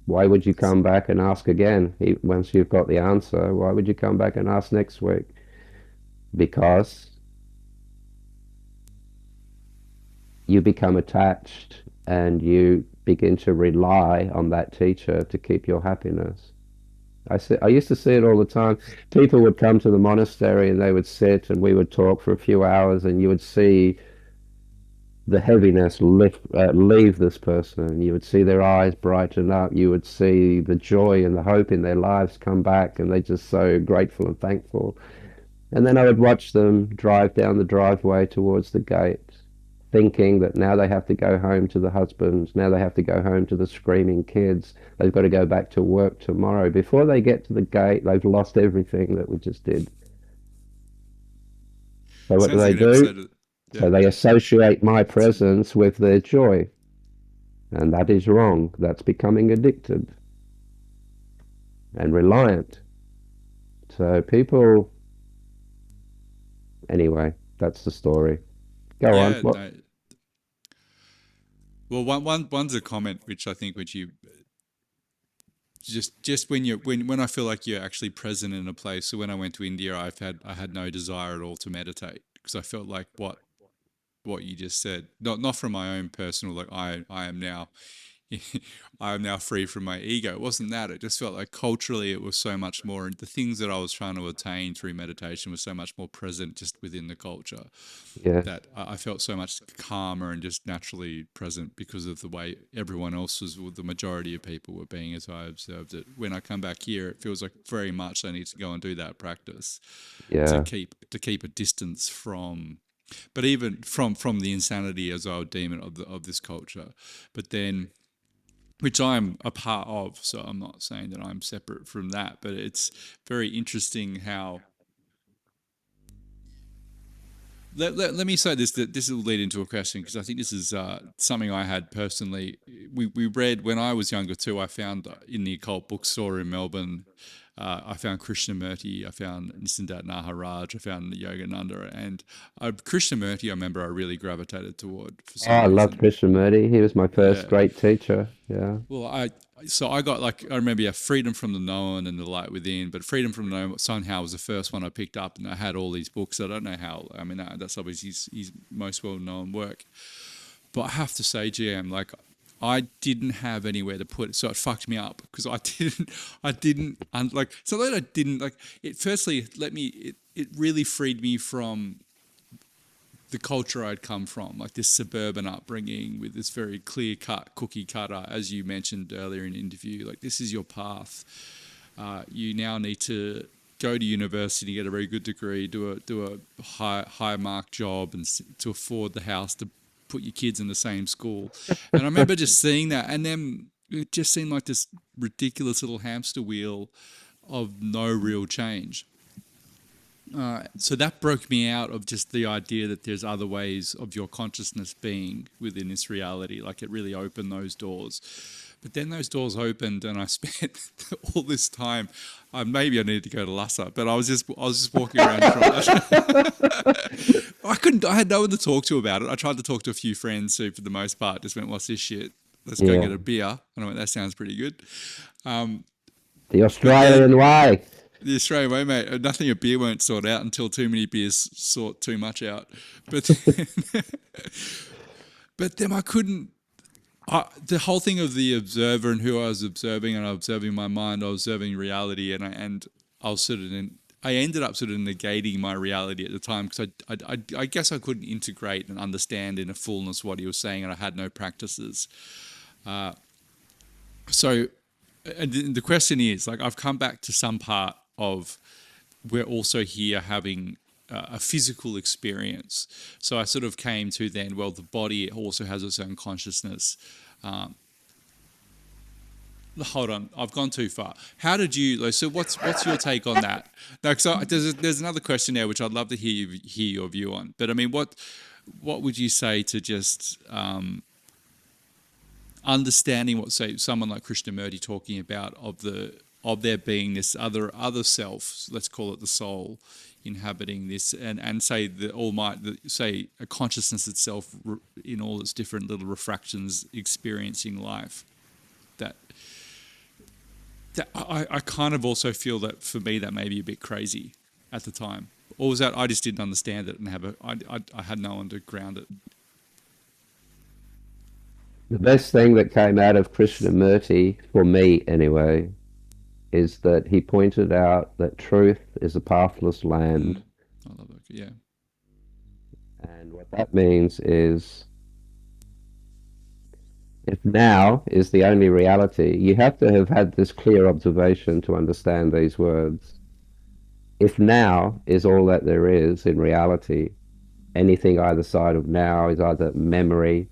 why would you come back and ask again? Once you've got the answer, why would you come back and ask next week? because you become attached and you begin to rely on that teacher to keep your happiness. I used to see it all the time. People would come to the monastery and they would sit and we would talk for a few hours and you would see the heaviness leave this person. You would see their eyes brighten up. You would see the joy and the hope in their lives come back and they're just so grateful and thankful. And then I would watch them drive down the driveway towards the gate, thinking that now they have to go home to the husbands, now they have to go home to the screaming kids, they've got to go back to work tomorrow. Before they get to the gate, they've lost everything that we just did. So what do Sounds they like an do? episode of, yeah. So they associate my presence with their joy. And that is wrong. That's becoming addicted and reliant. So people, anyway, that's the story. Go on. Yeah, What? no. Well, one's a comment which I think which you just when you when I feel like you're actually present in a place. So when I went to India, I had no desire at all to meditate because I felt like what you just said, not from my own personal like I am now I am now free from my ego. It wasn't that. It just felt like culturally it was so much more. The things that I was trying to attain through meditation was so much more present just within the culture Yes. that I felt so much calmer and just naturally present because of the way everyone else was, the majority of people were being as I observed it. When I come back here, it feels like very much I need to go and do that practice Yeah. to keep a distance from, but even from the insanity as I would deem it of this culture. But then which I'm a part of, so I'm not saying that I'm separate from that, but it's very interesting how. Let me say this, that this will lead into a question because I think this is something I had personally. We read when I was younger too. I found in the occult bookstore in Melbourne, I found Krishnamurti, I found Nisindat Naharaj, I found Yogananda, and Krishnamurti I remember I really gravitated toward for Oh, some I loved reason. Krishnamurti. He was my first Yeah, great teacher. Yeah. well, I got like I remember, yeah, Freedom from the Known and The Light Within, but Freedom from the Known somehow was the first one I picked up, and I had all these books. I don't know how. I mean, that's obviously his most well known work. But I have to say, GM, like I didn't have anywhere to put it, so it fucked me up because I didn't like. So that I didn't like it. Firstly, it really freed me from the culture I'd come from, like this suburban upbringing with this very clear cut cookie cutter, as you mentioned earlier in the interview. Like this is your path. You now need to go to university, get a very good degree, do a high mark job, and to afford the house to put your kids in the same school. And I remember just seeing that, and then it just seemed like this ridiculous little hamster wheel of no real change. So that broke me out of just the idea that there's other ways of your consciousness being within this reality. Like it really opened those doors. But then those doors opened, and I spent all this time. Maybe I needed to go to Lhasa, but I was just walking around. I couldn't. I had no one to talk to about it. I tried to talk to a few friends who, for the most part, just went, "What's this shit? Let's go Yeah. get a beer." And I went, "That sounds pretty good." The But then Australian way. the Australian way, mate. Nothing a beer won't sort out until too many beers sort too much out. But but then I couldn't. The whole thing of the observer and who I was observing, and I was observing my mind, I was observing reality, and I was sort of I ended up sort of negating my reality at the time because I guess I couldn't integrate and understand in a fullness what he was saying, and I had no practices. So, and the question is, like, I've come back to some part of we're also here having a physical experience. So I sort of came to then, well, the body also has its own consciousness. Hold on, I've gone too far. How did you? Like, so what's your take on that? No, because there's another question there which I'd love to hear your view on. But I mean, what would you say to just understanding what, say, someone like Krishnamurti talking about of there being this other self, let's call it the soul, inhabiting this, and say the almighty, say a consciousness itself in all its different little refractions, experiencing life. That I kind of also feel that for me that may be a bit crazy at the time. or was that I just didn't understand it and I had no one to ground it? The best thing that came out of Krishnamurti, for me anyway, is that he pointed out that truth is a pathless land. I love that. Yeah. And what that means is if now is the only reality, you have to have had this clear observation to understand these words. If now is all that there is in reality, anything either side of now is either memory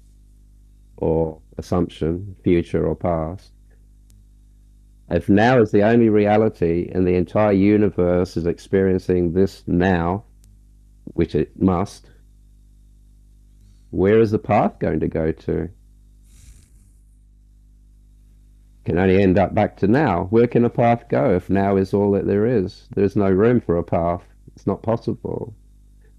or assumption, future or past. If now is the only reality and the entire universe is experiencing this now, which it must, where is the path going to go to? Can only end up back to now. Where can a path go if now is all that there is? There's no room for a path. It's not possible.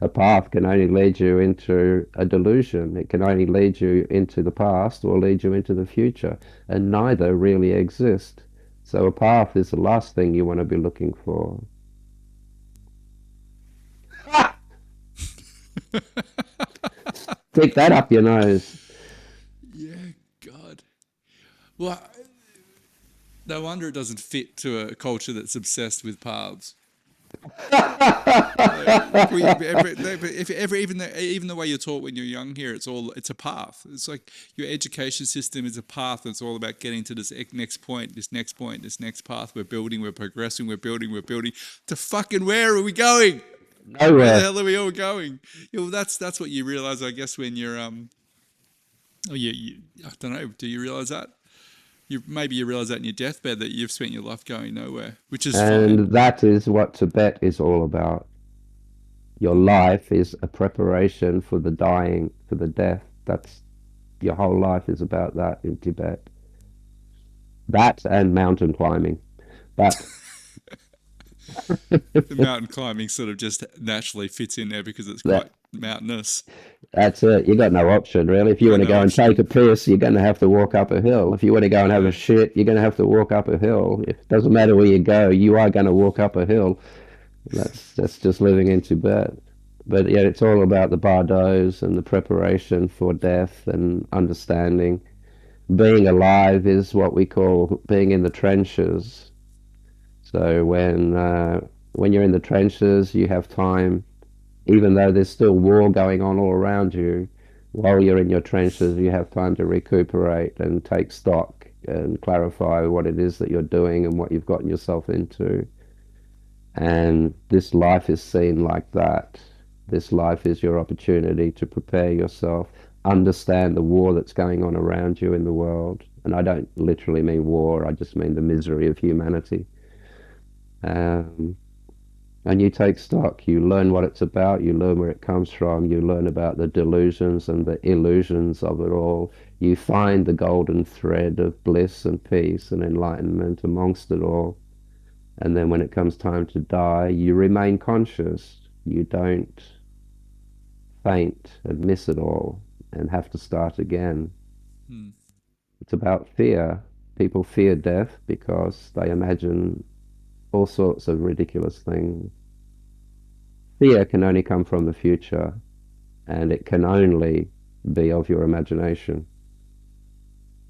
A path can only lead you into a delusion. It can only lead you into the past or lead you into the future, and neither really exist. So a path is the last thing you want to be looking for. Stick that up your nose. Yeah, God. Well, no wonder it doesn't fit to a culture that's obsessed with paths. Even the way you're taught when you're young here, it's a path. It's like your education system is a path. It's all about getting to this next point, this next point, this next path. We're building, we're progressing, we're building. To fucking where are we going? Nowhere. Where the hell are we all going? Yeah, well, that's what you realize, I guess, when you're Oh yeah, I don't know. Do you realize that? Maybe you realize that in your deathbed that you've spent your life going nowhere, which is fine. And that is what Tibet is all about. Your life is a preparation for the dying, for the death. That's your whole life is about that in Tibet. That and mountain climbing. But The mountain climbing sort of just naturally fits in there because it's quite that mountainous. that's it. You got no option really. If you You got want to no go and option. take a piss, you're going to have to walk up a hill. If you want to go and have a Yeah. shit, you're going to have to walk up a hill. It doesn't matter where you go, you are going to walk up a hill. That's just living in Tibet. But yet it's all about the bardos and the preparation for death and understanding. Being alive is what we call being in the trenches. So when you're in the trenches, you have time, even though there's still war going on all around you. While you're in your trenches, you have time to recuperate and take stock and clarify what it is that you're doing and what you've gotten yourself into. And this life is seen like that. This life is your opportunity to prepare yourself, understand the war that's going on around you in the world. And I don't literally mean war, I just mean the misery of humanity. Um, and you take stock, you learn what it's about, you learn where it comes from, you learn about the delusions and the illusions of it all. You find the golden thread of bliss and peace and enlightenment amongst it all. And then when it comes time to die, you remain conscious. You don't faint and miss it all and have to start again. Hmm. It's about fear. People fear death because they imagine all sorts of ridiculous things. Fear can only come from the future, and it can only be of your imagination.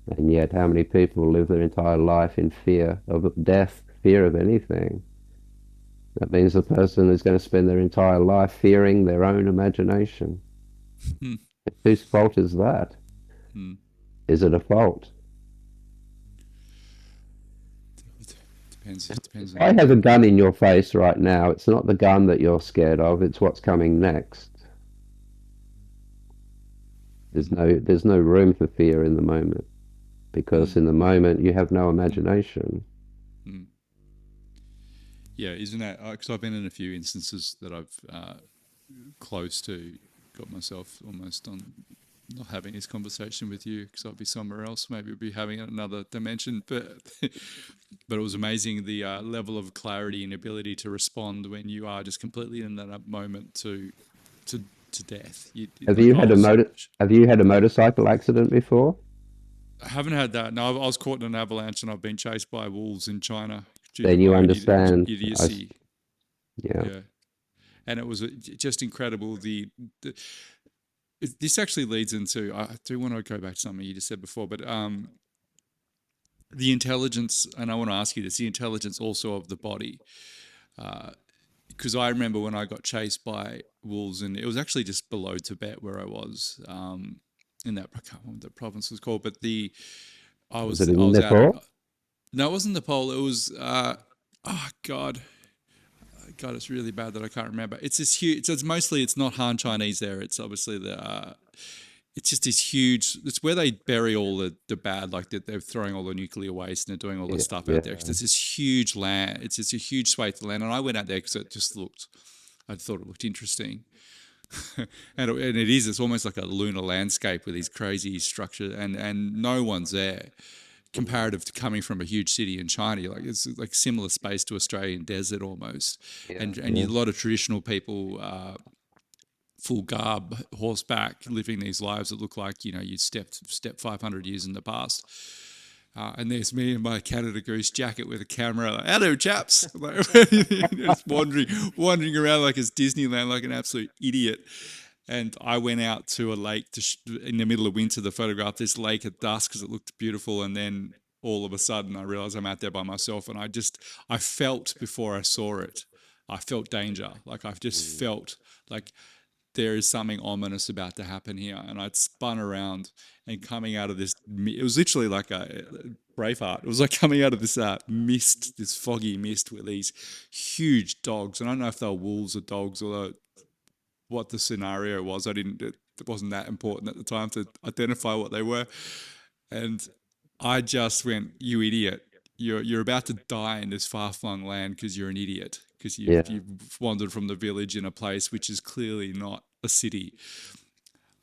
And yet, how many people live their entire life in fear of death, fear of anything? That means the person is going to spend their entire life fearing their own imagination. Hmm. Whose fault is that? Hmm. Is it a fault? Depends. If Depends I on. have a gun in your face right now, it's not the gun that you're scared of, it's what's coming next. There's no room for fear in the moment because Hmm. in the moment you have no imagination. Hmm. Yeah, isn't that? Because I've been in a few instances that I've close to got myself almost on not having this conversation with you because I'll be somewhere else. Maybe we'll be having it in another dimension. But but it was amazing the level of clarity and ability to respond when you are just completely in that moment to to death. Have Like you I had a was. motorcycle accident before? I haven't had that. No, I was caught in an avalanche and I've been chased by wolves in China due to Then you my own understand. idiocy. Yeah. Yeah. and it was just incredible. The this actually leads into, I do want to go back to something you just said before, but the intelligence, and I want to ask you this, the intelligence also of the body. Because I remember when I got chased by wolves, and it was actually just below Tibet where I was, in that, I can't remember what the province was called, but Was it I in was out at, Nepal? no, it wasn't Nepal. It was, oh God, God, it's really bad that I can't remember. It's this huge. So it's mostly, it's not Han Chinese there. It's obviously the. It's just this huge. It's where they bury all the bad, like they're throwing all the nuclear waste and they're doing all the Yeah, stuff out there. Because yeah, it's this huge land. It's just a huge swathe of land, and I went out there because it just looked. I thought it looked interesting, and it is. It's almost like a lunar landscape with these crazy structures, and no one's there. Comparative to coming from a huge city in China, like it's like similar space to Australian desert almost, yeah, and yeah, a lot of traditional people, full garb, horseback, living these lives that look like you step 500 years in the past. And there's me in my Canada Goose jacket with a camera. Like, hello, chaps! Like, just wandering around like it's Disneyland, like an absolute idiot. And I went out to a lake in the middle of winter to photograph this lake at dusk because it looked beautiful. And then all of a sudden, I realized I'm out there by myself, and I felt before I saw it. I felt danger. Like I've just mm, felt like there is something ominous about to happen here. And I'd spun around and coming out of this, it was literally like a Braveheart. It was like coming out of this mist, this foggy mist with these huge dogs. And I don't know if they were wolves or dogs, although what the scenario was, it wasn't that important at the time to identify what they were. And I just went, "You idiot! You're about to die in this far flung land because you're an idiot. Because yeah. you've wandered from the village in a place which is clearly not a city."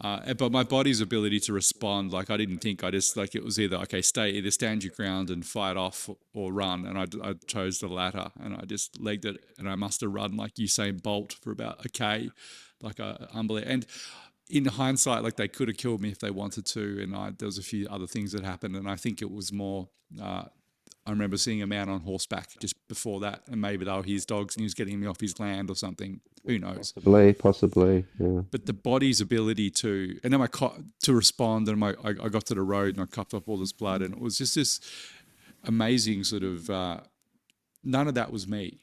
But my body's ability to respond, like I didn't think. I just like it was either okay, either stand your ground and fight off or run, and I chose the latter, and I just legged it, and I must have run like Usain Bolt for about a k, like a unbelievable. And in hindsight, like they could have killed me if they wanted to, and there was a few other things that happened, and I think it was more. I remember seeing a man on horseback just before that, and maybe they were his dogs, and he was getting me off his land or something. Who knows? Possibly, possibly. Yeah. But the body's ability to, and then to respond, and I got to the road and I cupped up all this blood, and it was just this amazing sort of. None of that was me.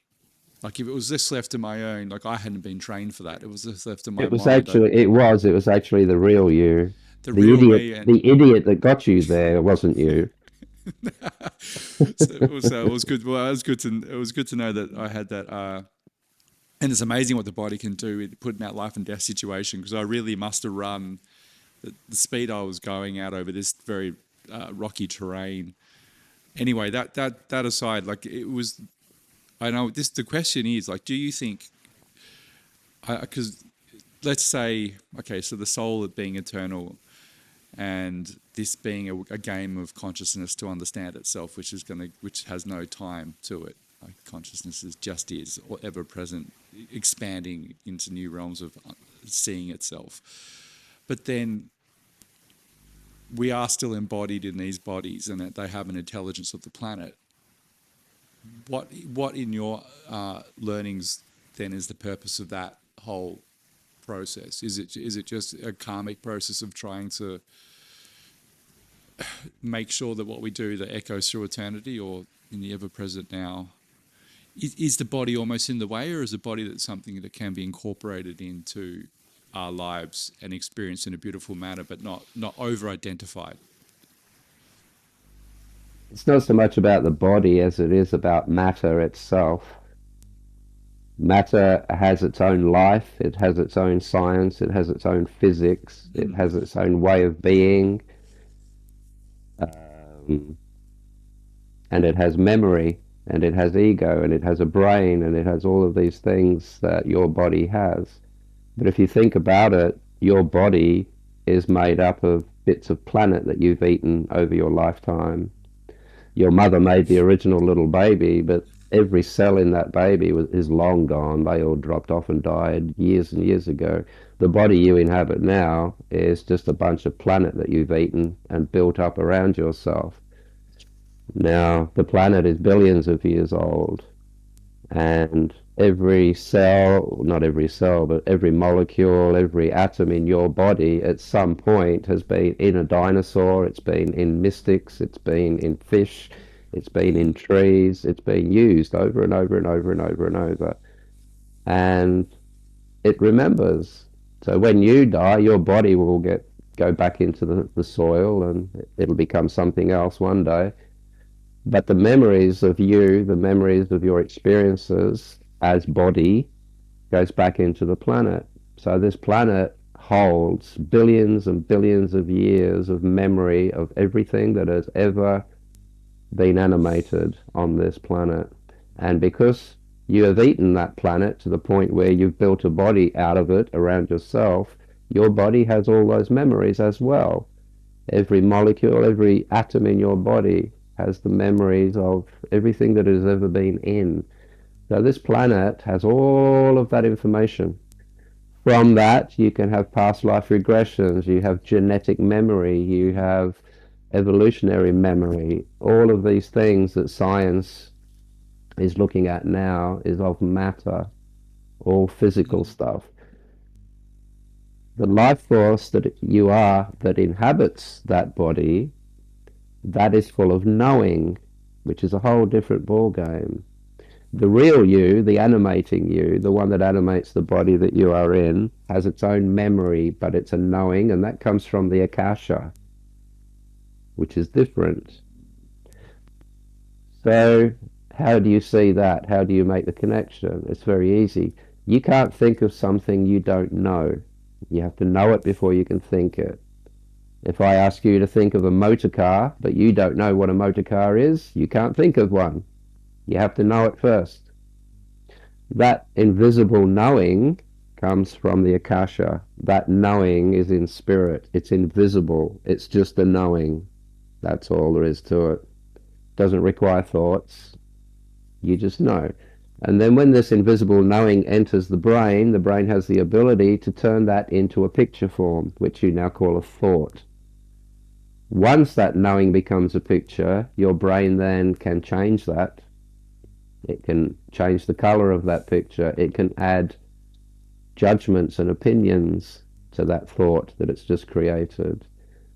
Like if it was this left to my own, like I hadn't been trained for that. It was this left to my It was mind. actually, it was actually the real you. The real me, and The idiot that got you there wasn't you. so it was good. Well, it was good to know that I had that. And it's amazing what the body can do in putting that life and death situation. Because I really must have run the speed I was going out over this very rocky terrain. Anyway, that aside, like it was. I know this. The question is like, do you think? Because let's say, okay, so the soul being eternal, and this being a game of consciousness to understand itself, which has no time to it. Like consciousness is or ever present, expanding into new realms of seeing itself. But then we are still embodied in these bodies, and that they have an intelligence of the planet. What in your learnings then is the purpose of that whole process? Is it just a karmic process of trying to make sure that what we do that echoes through eternity or in the ever present now? Is the body almost in the way, or is the body that something that can be incorporated into our lives and experienced in a beautiful manner, but not over identified? It's not so much about the body as it is about matter itself. Matter has its own life, it has its own science, it has its own physics, it Mm. has its own way of being, um, and it has memory, and it has ego, and it has a brain, and it has all of these things that your body has. But if you think about it, your body is made up of bits of planet that you've eaten over your lifetime. Your mother made the original little baby, but every cell in that baby is long gone. They all dropped off and died years and years ago. The body you inhabit now is just a bunch of planet that you've eaten and built up around yourself. Now, the planet is billions of years old, and every cell, not every cell, but every molecule, every atom in your body at some point has been in a dinosaur, it's been in mystics, it's been in fish, it's been in trees, it's been used over and over and over and over and over. And it remembers. So when you die, your body will go back into the soil and it'll become something else one day. But the memories of you, the memories of your experiences as body goes back into the planet. So this planet holds billions and billions of years of memory of everything that has ever been animated on this planet. And because you have eaten that planet to the point where you've built a body out of it around yourself, your body has all those memories as well. Every molecule, every atom in your body has the memories of everything that has ever been in. So this planet has all of that information. From that, you can have past life regressions, you have genetic memory, you have evolutionary memory. All of these things that science is looking at now is of matter, all physical stuff. The life force that you are that inhabits that body, that is full of knowing, which is a whole different ball game. The real you, the animating you, the one that animates the body that you are in, has its own memory, but it's a knowing, and that comes from the akasha, which is different. So how do you see that? How do you make the connection? It's very easy. You can't think of something you don't know. You have to know it before you can think it. If I ask you to think of a motor car, but you don't know what a motor car is, you can't think of one. You have to know it first. That invisible knowing comes from the akasha. That knowing is in spirit. It's invisible. It's just a knowing. That's all there is to it. Doesn't require thoughts. You just know. And then when this invisible knowing enters the brain has the ability to turn that into a picture form, which you now call a thought. Once that knowing becomes a picture, your brain then can change that. It can change the color of that picture. It can add judgments and opinions to that thought that it's just created.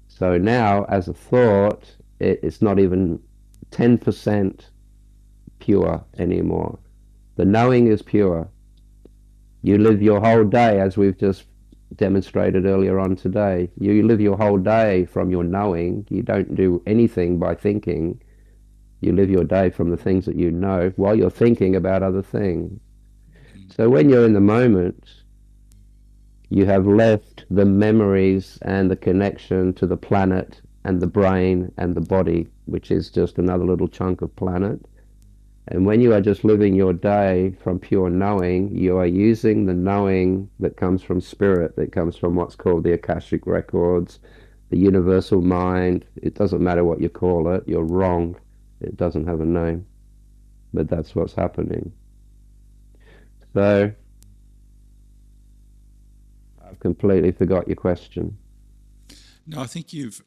So now, as a thought, it's not even 10% pure anymore. The knowing is pure. You live your whole day, as we've just demonstrated earlier on today. You live your whole day from your knowing. You don't do anything by thinking. You live your day from the things that you know while you're thinking about other things. So when you're in the moment, you have left the memories and the connection to the planet and the brain and the body, which is just another little chunk of planet. And when you are just living your day from pure knowing, you are using the knowing that comes from spirit, that comes from what's called the Akashic Records, the universal mind. It doesn't matter what you call it, you're wrong. It doesn't have a name. But that's what's happening. So, I've completely forgot your question. No, I think you've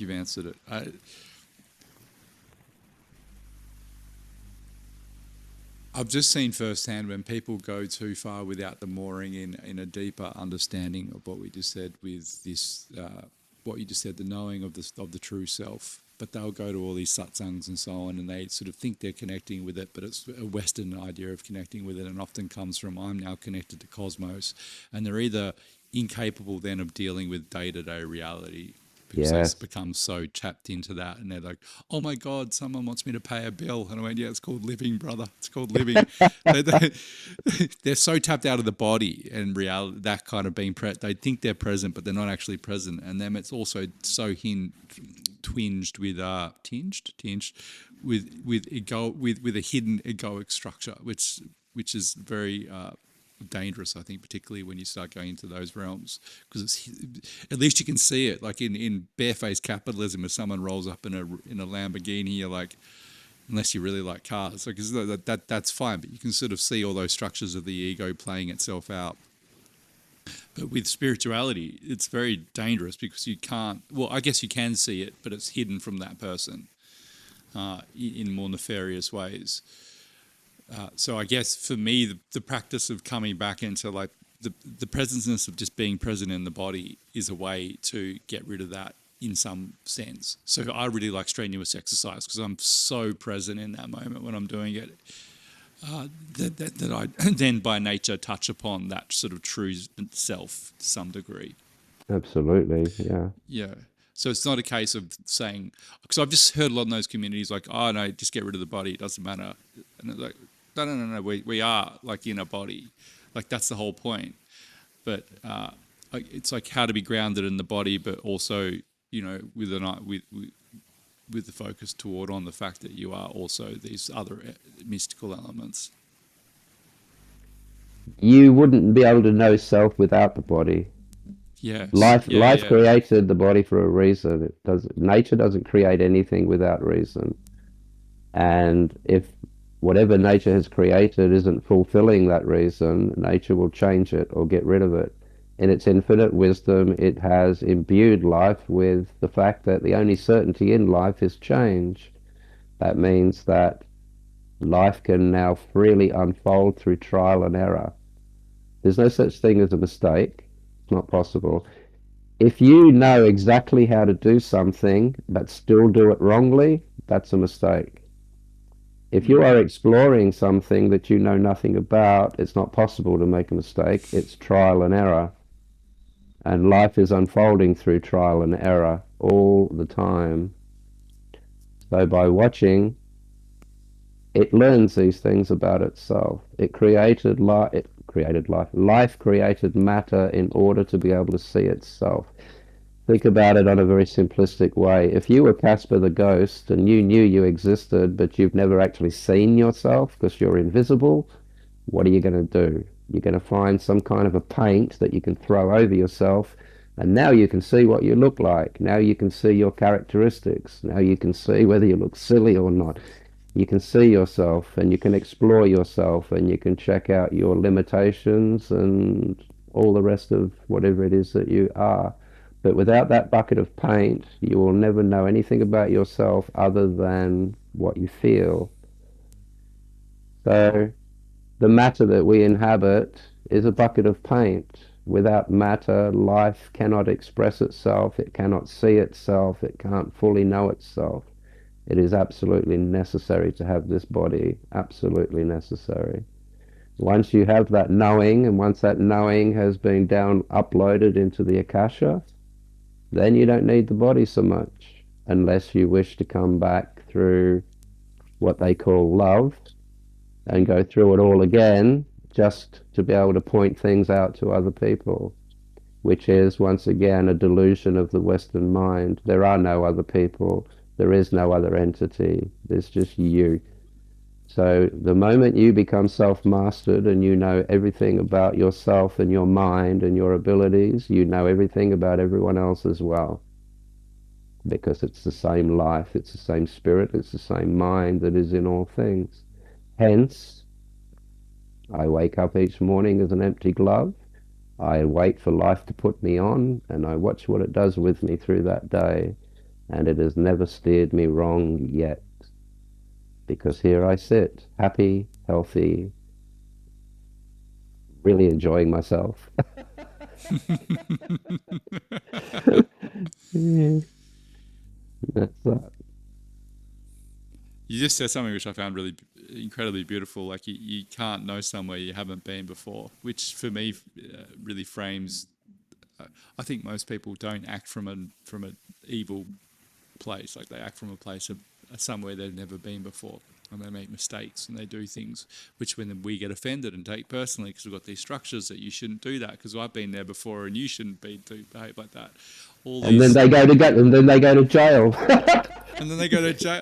answered it. I've just seen firsthand when people go too far without the mooring in a deeper understanding of what we just said with this, what you just said, the knowing of the true self. But they'll go to all these satsangs and so on, and they sort of think they're connecting with it, but it's a Western idea of connecting with it, and often comes from I'm now connected to cosmos, and they're either incapable then of dealing with day-to-day reality because Yes. they've become so tapped into that, and they're like, oh my God, someone wants me to pay a bill. And I went, yeah, it's called living, brother. It's called living. They're so tapped out of the body and reality, that kind of being, they think they're present, but they're not actually present. And then it's also so tinged with with a hidden egoic structure, which is very dangerous, I think, particularly when you start going into those realms, because it's at least you can see it. Like in barefaced capitalism, if someone rolls up in a Lamborghini, you're like, unless you really like cars, like that's fine, but you can sort of see all those structures of the ego playing itself out. But with spirituality, it's very dangerous because you can't. Well, I guess you can see it, but it's hidden from that person in more nefarious ways. So I guess for me, the practice of coming back into like the presenceness of just being present in the body is a way to get rid of that in some sense. So I really like strenuous exercise because I'm so present in that moment when I'm doing it, that I then by nature touch upon that sort of true self to some degree. Absolutely, yeah. Yeah. So it's not a case of saying, because I've just heard a lot in those communities like, oh no, just get rid of the body, it doesn't matter. And it's like, no, we are like in a body. Like that's the whole point. But it's like how to be grounded in the body, but also, with with the focus toward on the fact that you are also these other mystical elements. You wouldn't be able to know self without the body. Yes. Life created the body for a reason. Nature doesn't create anything without reason. And if whatever nature has created isn't fulfilling that reason, nature will change it or get rid of it. In its infinite wisdom, it has imbued life with the fact that the only certainty in life is change. That means that life can now freely unfold through trial and error. There's no such thing as a mistake. It's not possible. If you know exactly how to do something but still do it wrongly, that's a mistake. If you Mm. are exploring something that you know nothing about, it's not possible to make a mistake. It's trial and error. And life is unfolding through trial and error all the time. So by watching, it learns these things about itself. It created life. It created life. Life created matter in order to be able to see itself. Think about it on a very simplistic way. If you were Casper the ghost and you knew you existed, but you've never actually seen yourself because you're invisible, what are you going to do? You're going to find some kind of a paint that you can throw over yourself, and now you can see what you look like. Now you can see your characteristics. Now you can see whether you look silly or not. You can see yourself and you can explore yourself and you can check out your limitations and all the rest of whatever it is that you are. But without that bucket of paint, you will never know anything about yourself other than what you feel. So the matter that we inhabit is a bucket of paint. Without matter, life cannot express itself, it cannot see itself, it can't fully know itself. It is absolutely necessary to have this body, absolutely necessary. Once you have that knowing, and once that knowing has been uploaded into the Akasha, then you don't need the body so much, unless you wish to come back through what they call love and go through it all again just to be able to point things out to other people, which is once again a delusion of the Western mind. There are no other people. There is no other entity. There's just you. So the moment you become self-mastered and you know everything about yourself and your mind and your abilities, you know everything about everyone else as well. Because it's the same life, it's the same spirit, it's the same mind that is in all things. Hence, I wake up each morning as an empty glove. I wait for life to put me on, and I watch what it does with me through that day. And it has never steered me wrong yet. Because here I sit, happy, healthy, really enjoying myself. Yeah, that's that. You just said something which I found really incredibly beautiful. Like you can't know somewhere you haven't been before, which for me really frames. I think most people don't act from an evil place. Like they act from a place of somewhere they've never been before, and they make mistakes and they do things which when we get offended and take personally because we've got these structures that you shouldn't do that because I've been there before and you shouldn't behave like that. All And then these, they go to jail. and then they go to jail.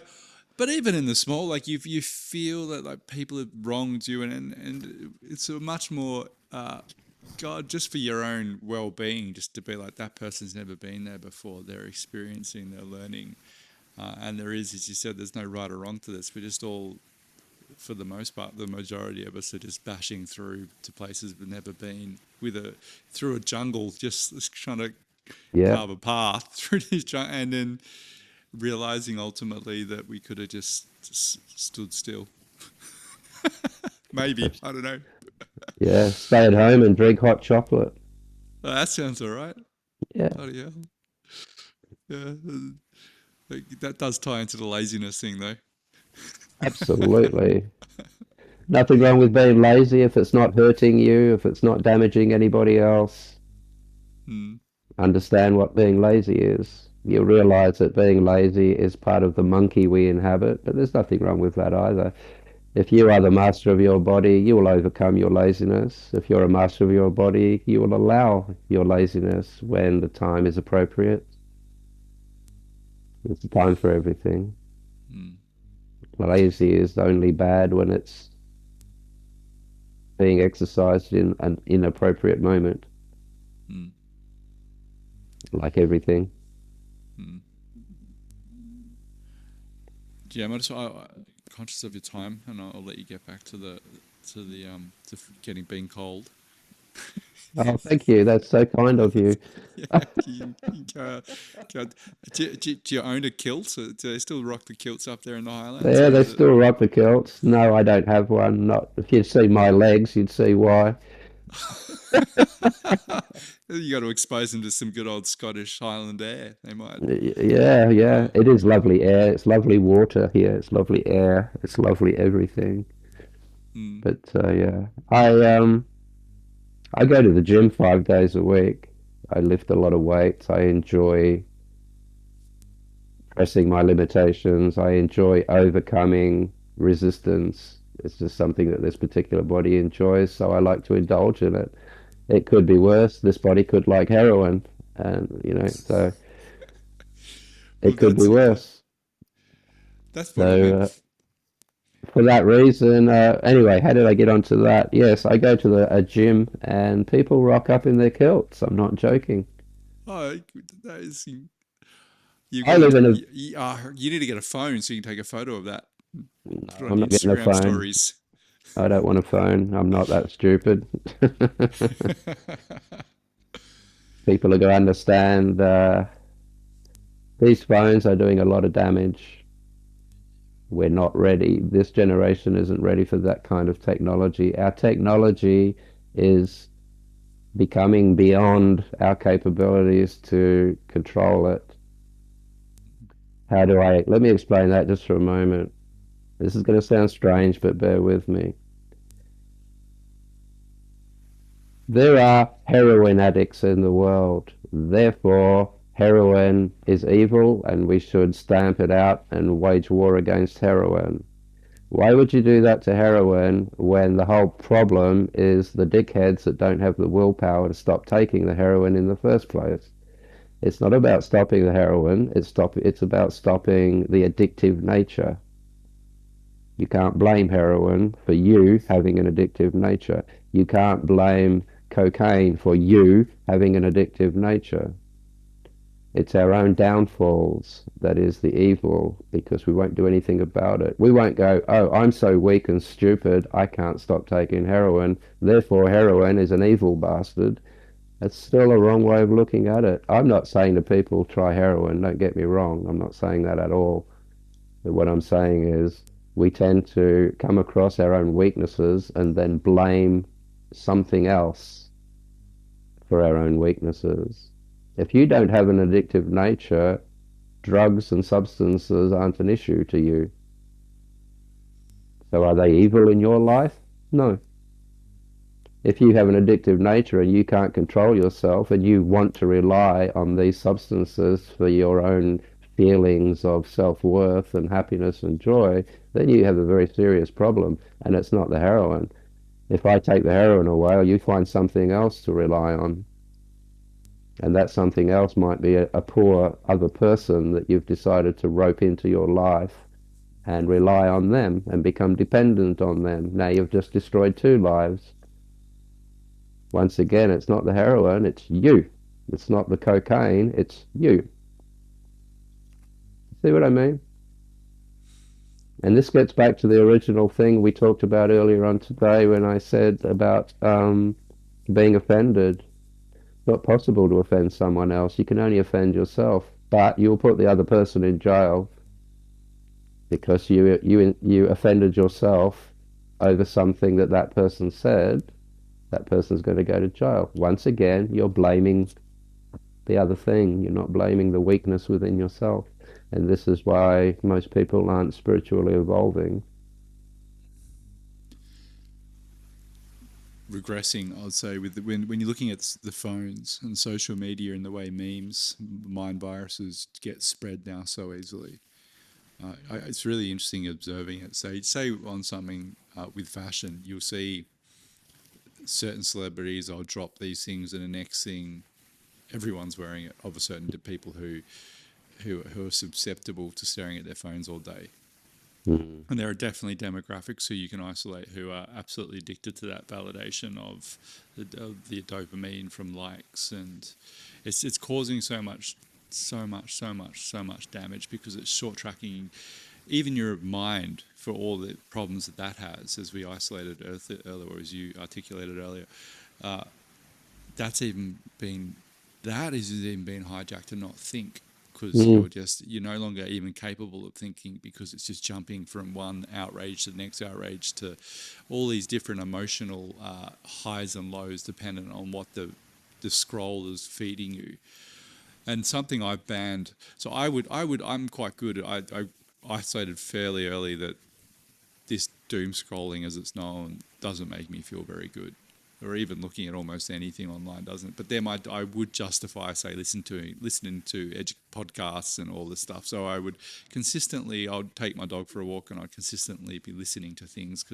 But even in the small, like you feel that like people have wronged you, and it's a much more God, just for your own well-being, just to be like that person's never been there before. They're experiencing, they're learning, and there is, as you said, there's no right or wrong to this. We're just all, for the most part, the majority of us are just bashing through to places we've never been through a jungle, just trying to Yeah, carve a path through this jungle, and then realizing ultimately that we could have just stood still. Maybe, I don't know. Yeah, stay at home and drink hot chocolate. That sounds all right. Yeah, Bloody hell. Yeah, that does tie into the laziness thing, though. absolutely. Nothing wrong with being lazy if it's not hurting you, if it's not damaging anybody else. Mm, Understand what being lazy is. You realize that being lazy is part of the monkey we inhabit, but there's nothing wrong with that either. If you are the master of your body, you will overcome your laziness. If you're a master of your body, you will allow your laziness when the time is appropriate. It's the time for everything. mm, Lazy is only bad when it's being exercised in an inappropriate moment, mm, like everything. mm. Yeah, I'm just conscious of your time, and I'll let you get back to getting being cold. Oh, thank you. That's so kind of you. Yeah, you go. Do you own a kilt? Do they still rock the kilts up there in the Highlands, Yeah, or they is it? still rock the kilts. No, I don't have one. Not if you'd see my legs, you'd see why. You got to expose them to some good old Scottish Highland air. They might. Yeah, yeah. Uh, It is lovely air. It's lovely water here. It's lovely air. It's lovely everything. mm, But yeah, I go to the gym 5 days a week. I lift a lot of weights. I enjoy pressing my limitations. I enjoy overcoming resistance. It's just something that this particular body enjoys, so I like to indulge in it. It could be worse. This body could like heroin, and so well, it could be worse. that's funny, man. So for that reason, anyway, how did I get onto that? Yes, I go to a gym, and people rock up in their kilts. I'm not joking. Oh, that is. You I got to. live in a. You need to get a phone so you can take a photo of that. Put No, it on I'm your not getting a Instagram phone. stories. I don't want a phone. I'm not that stupid. People are going to understand these phones are doing a lot of damage. We're not ready. This generation isn't ready for that kind of technology. Our technology is becoming beyond our capabilities to control it. Let me explain that just for a moment. This is going to sound strange, but bear with me. There are heroin addicts in the world. Therefore, heroin is evil and we should stamp it out and wage war against heroin. Why would you do that to heroin when the whole problem is the dickheads that don't have the willpower to stop taking the heroin in the first place? It's not about stopping the heroin, it's about stopping the addictive nature. You can't blame heroin for you having an addictive nature. You can't blame cocaine for you having an addictive nature. It's our own downfalls that is the evil because we won't do anything about it. We won't go, oh, I'm so weak and stupid, I can't stop taking heroin. Therefore, heroin is an evil bastard. That's still a wrong way of looking at it. I'm not saying to people, try heroin, don't get me wrong. I'm not saying that at all. But what I'm saying is we tend to come across our own weaknesses and then blame something else for our own weaknesses. If you don't have an addictive nature, drugs and substances aren't an issue to you. So are they evil in your life? No. If you have an addictive nature and you can't control yourself and you want to rely on these substances for your own feelings of self-worth and happiness and joy, then you have a very serious problem, and it's not the heroin. If I take the heroin away, you find something else to rely on. And that something else might be a poor other person that you've decided to rope into your life and rely on them and become dependent on them. Now you've just destroyed two lives. Once again, it's not the heroin, it's you. It's not the cocaine, it's you. See what I mean? And this gets back to the original thing we talked about earlier on today when I said about being offended. It's not possible to offend someone else. You can only offend yourself. But you'll put the other person in jail because you offended yourself over something that that person said, that person's going to go to jail. Once again, you're blaming the other thing. You're not blaming the weakness within yourself. And this is why most people aren't spiritually evolving. Regressing, I'd say, with when you're looking at the phones and social media and the way memes, mind viruses get spread now so easily. It's really interesting observing it. Say on something with fashion, you'll see certain celebrities. I'll drop these things, and the next thing, everyone's wearing it. Of a certain to people who are susceptible to staring at their phones all day. Mm. And there are definitely demographics who you can isolate who are absolutely addicted to that validation of the dopamine from likes, and it's causing so much damage because it's short tracking even your mind for all the problems that has, as we isolated earlier, or as you articulated earlier. Uh, that's even been that is even being hijacked to not think because Mm. you're no longer even capable of thinking because it's just jumping from one outrage to the next outrage to all these different emotional highs and lows dependent on what the scroll is feeding you. And something I've banned. So I'm quite good. I isolated fairly early that this doom scrolling, as it's known, doesn't make me feel very good, or even looking at almost anything online doesn't. But then I would justify, say, listening to podcasts and all this stuff. So I would consistently, I'd take my dog for a walk, and I'd consistently be listening to things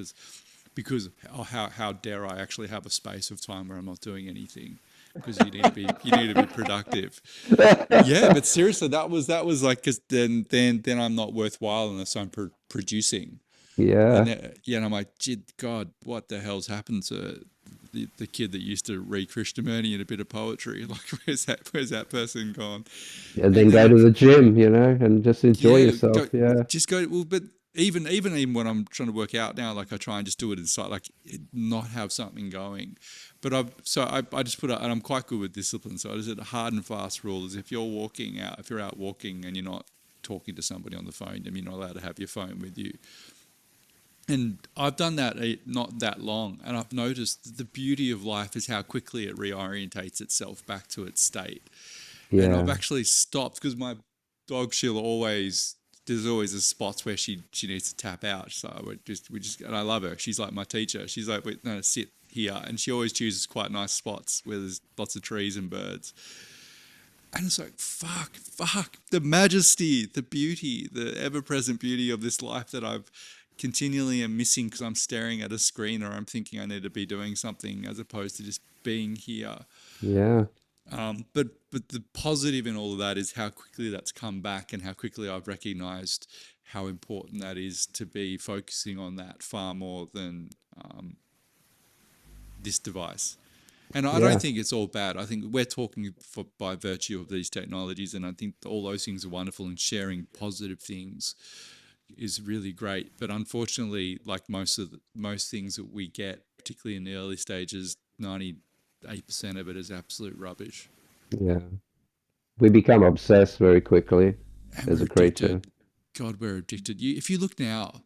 because how dare I actually have a space of time where I'm not doing anything because you need to be productive. Yeah, but seriously, that was like because then I'm not worthwhile unless I'm producing. And Yeah. yeah, and I'm like, gee, God, what the hell's happened to the kid that used to read Krishnamurti and a bit of poetry? Like, where's that person gone? And And then then go I'm to the gym, and just enjoy yeah, yourself. Yeah. just go. Well, but even when I'm trying to work out now, like I try and just do it inside, like not have something going. But I just put out, and I'm quite good with discipline. So I just did a hard and fast rule: is if you're out walking and you're not talking to somebody on the phone, then you're not allowed to have your phone with you. And I've done that not that long, and I've noticed the beauty of life is how quickly it reorientates itself back to its state. And I've Yeah. actually stopped because my dog, there's always a spots where she needs to tap out. So and I love her. She's like my teacher. She's like, wait, no, sit here, and she always chooses quite nice spots where there's lots of trees and birds. And it's like, fuck, the majesty, the beauty, the ever present beauty of this life that I've continually am missing because I'm staring at a screen or I'm thinking I need to be doing something as opposed to just being here. Yeah. But the positive in all of that is how quickly that's come back and how quickly I've recognized how important that is to be focusing on that far more than this device. And I don't Yeah. think it's all bad. I think we're talking by virtue of these technologies, and I think all those things are wonderful. And sharing positive things is really great. But unfortunately, like most things that we get, particularly in the early stages, 98% of it is absolute rubbish, Yeah. We become obsessed very quickly and as we're a creature. addicted. God, we're addicted. If you look now,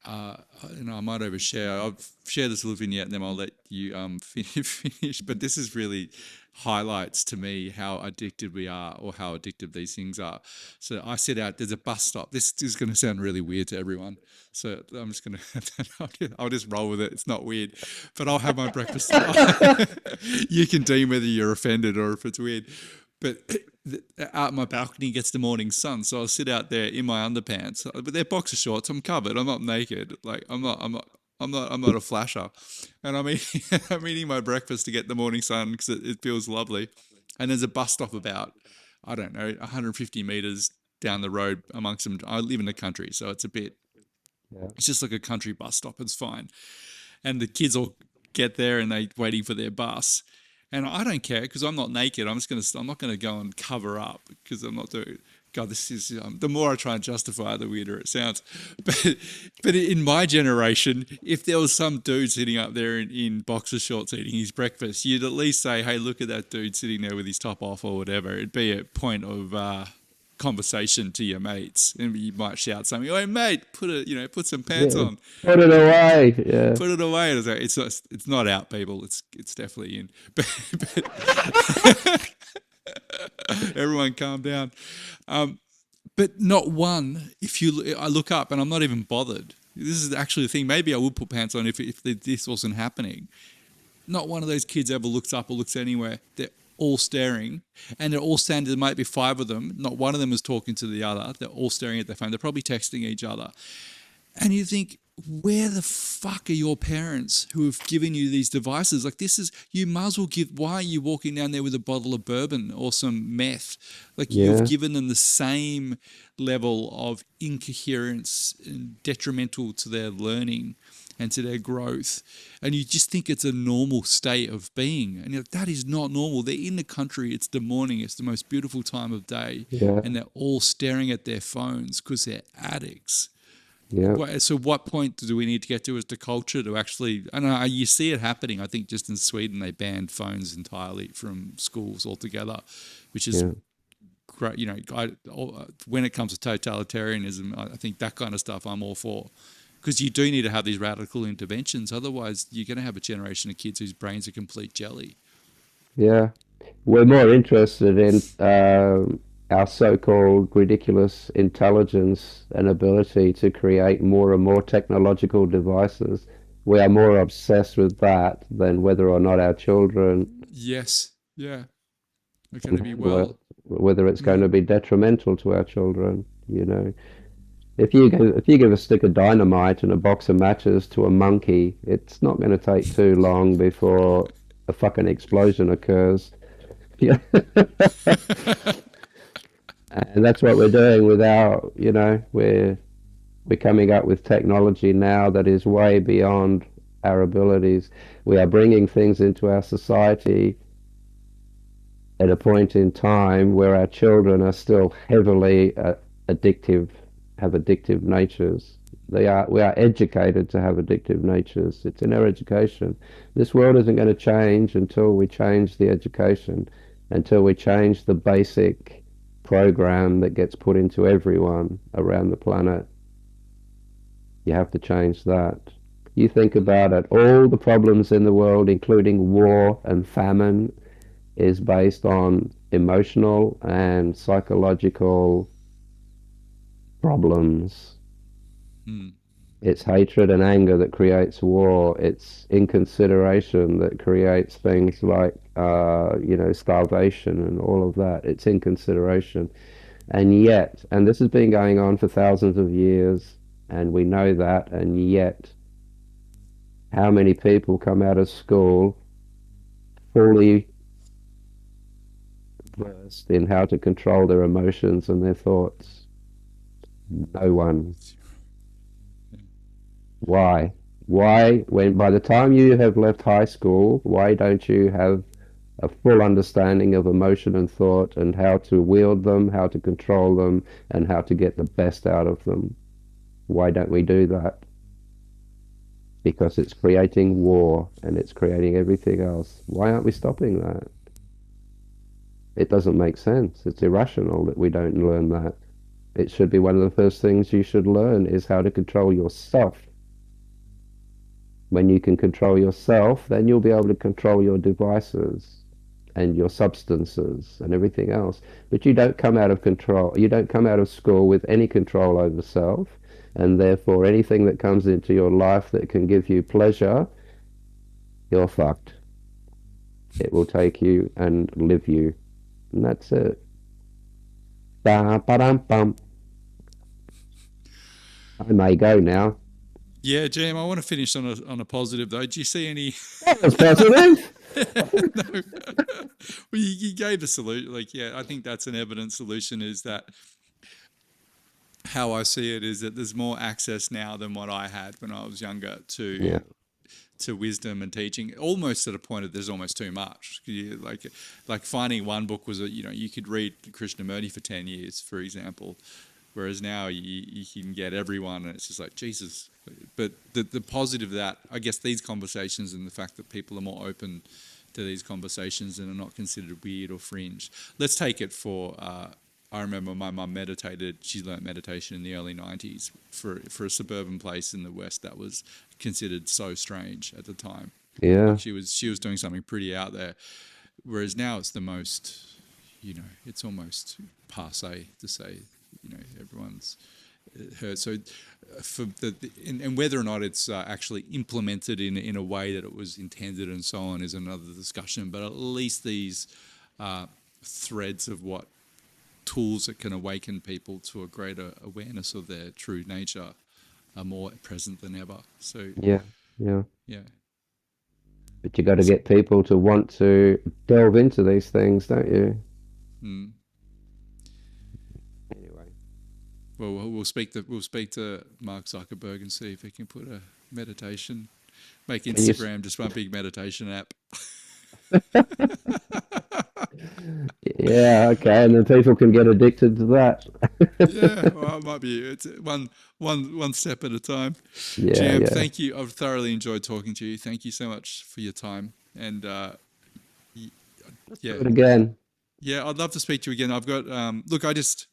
uh, I might overshare. I'll share this little vignette, and then I'll let you finish. But this is really highlights to me how addicted we are, or how addictive these things are. So I set out. There's a bus stop. This is going to sound really weird to everyone. So I'm just going to. I'll just roll with it. It's not weird, but I'll have my breakfast. You can deem whether you're offended or if it's weird. But out my balcony gets the morning sun, so I'll sit out there in my underpants. But they're boxer shorts. I'm covered. I'm not naked. Like I'm not a flasher. And I'm eating I'm eating my breakfast to get the morning sun because it feels lovely. And there's a bus stop about I don't know 150 meters down the road amongst them. I live in the country, so Yeah. it's just like a country bus stop. It's fine. And the kids all get there and they waiting for their bus. And I don't care because I'm not naked. I'm not gonna go and cover up because I'm not doing. God, this is the more I try and justify it, the weirder it sounds. But in my generation, if there was some dude sitting up there in boxer shorts eating his breakfast, you'd at least say, "Hey, look at that dude sitting there with his top off or whatever." It'd be a point of conversation to your mates, and you might shout something, "Hey mate, put some pants Yeah. on, Put it away. Yeah. put it away." And it's not out, people. It's definitely in. But everyone, calm down. But not one. I look up and I'm not even bothered. This is actually the thing. Maybe I would put pants on if this wasn't happening. Not one of those kids ever looks up or looks anywhere. They're all staring, and they're all standing. There might be five of them. Not one of them is talking to the other. They're all staring at their phone. They're probably texting each other. And you think, where the fuck are your parents who have given you these devices? Like, you might as well why are you walking down there with a bottle of bourbon or some meth? Like, you've Yeah. given them the same level of incoherence and detrimental to their learning and to their growth. And you just think it's a normal state of being. And you're like, that is not normal. They're in the country. It's the morning. It's the most beautiful time of day. Yeah. And they're all staring at their phones because they're addicts. Yeah. So what point do we need to get to as the culture to actually, I don't know, you see it happening. I think just in Sweden, they banned phones entirely from schools altogether, which is Yeah. great. When it comes to totalitarianism, I think that kind of stuff I'm all for. Because you do need to have these radical interventions. Otherwise, you're going to have a generation of kids whose brains are complete jelly. Yeah. We're more interested in our so-called ridiculous intelligence and ability to create more and more technological devices. We are more obsessed with that than whether or not our children Yes. Yeah. They're going can to be handle it, well. whether it's going to be detrimental to our children, you know. If you give a stick of dynamite and a box of matches to a monkey, it's not going to take too long before a fucking explosion occurs. Yeah. And that's what we're doing with we're coming up with technology now that is way beyond our abilities. We are bringing things into our society at a point in time where our children are still heavily addictive, have addictive natures. We are educated to have addictive natures. It's in our education. This world isn't going to change until we change the education, until we change the basic program that gets put into everyone around the planet. You have to change that. You think about it, all the problems in the world, including war and famine, is based on emotional and psychological problems. Hmm. It's hatred and anger that creates war. It's inconsideration that creates things like, starvation and all of that. It's inconsideration. And this has been going on for thousands of years, and we know that, and yet, how many people come out of school fully versed in how to control their emotions and their thoughts? No one. Why? Why, when by the time you have left high school, why don't you have a full understanding of emotion and thought and how to wield them, how to control them, and how to get the best out of them? Why don't we do that? Because it's creating war and it's creating everything else. Why aren't we stopping that? It doesn't make sense. It's irrational that we don't learn that. It should be one of the first things you should learn is how to control yourself. When you can control yourself, then you'll be able to control your devices and your substances and everything else. But you don't come out of control. You don't come out of school with any control over self, and therefore anything that comes into your life that can give you pleasure, you're fucked. It will take you and live you. And that's it. Ba-ba-dum-bum. I may go now. Yeah, Jam, I want to finish on a positive though. Do you see any? That was positive. No. Well, you gave the solution. Like, yeah, I think that's an evident solution. Is that how I see it? Is that there's more access now than what I had when I was younger Yeah. to wisdom and teaching. Almost at a point of there's almost too much. Like finding one book was you could read Krishnamurti for 10 years, for example. Whereas now you can get everyone, and it's just like, Jesus. But the positive of that, I guess, these conversations and the fact that people are more open to these conversations and are not considered weird or fringe. Let's take it for I remember my mum meditated. She learnt meditation in the early '90s for a suburban place in the West that was considered so strange at the time. Yeah, Like she was doing something pretty out there. Whereas now it's the most, it's almost passe to say, everyone's heard. So for and whether or not it's actually implemented in a way that it was intended and so on is another discussion. But at least these threads of what tools that can awaken people to a greater awareness of their true nature are more present than ever. So yeah, yeah. yeah. But you got to So, get people to want to delve into these things, don't you? mm. Anyway, Well, we'll speak to Mark Zuckerberg and see if he can put a meditation, make can you? Instagram just one big meditation app. Yeah, okay, and then people can get addicted to that. Yeah, well, it might be it's one step at a time. Yeah, Jam, yeah. thank you. I've thoroughly enjoyed talking to you. Thank you so much for your time. And y- Do yeah, it again. yeah, I'd love to speak to you again. I've got look, I just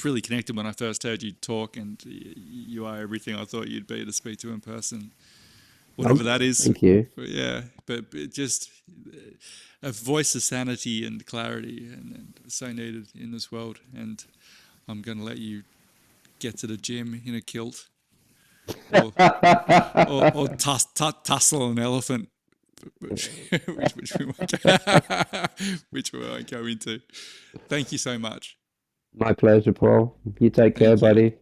really connected when I first heard you talk, and you are everything I thought you'd be to speak to in person, Oh, whatever that is. thank you. But yeah, but just a voice of sanity and clarity, and so needed in this world. And I'm going to let you get to the gym in a kilt, or tussle an elephant, which we won't which we won't go into. Thank you so much. My pleasure, Paul. You take care, Thank you. buddy.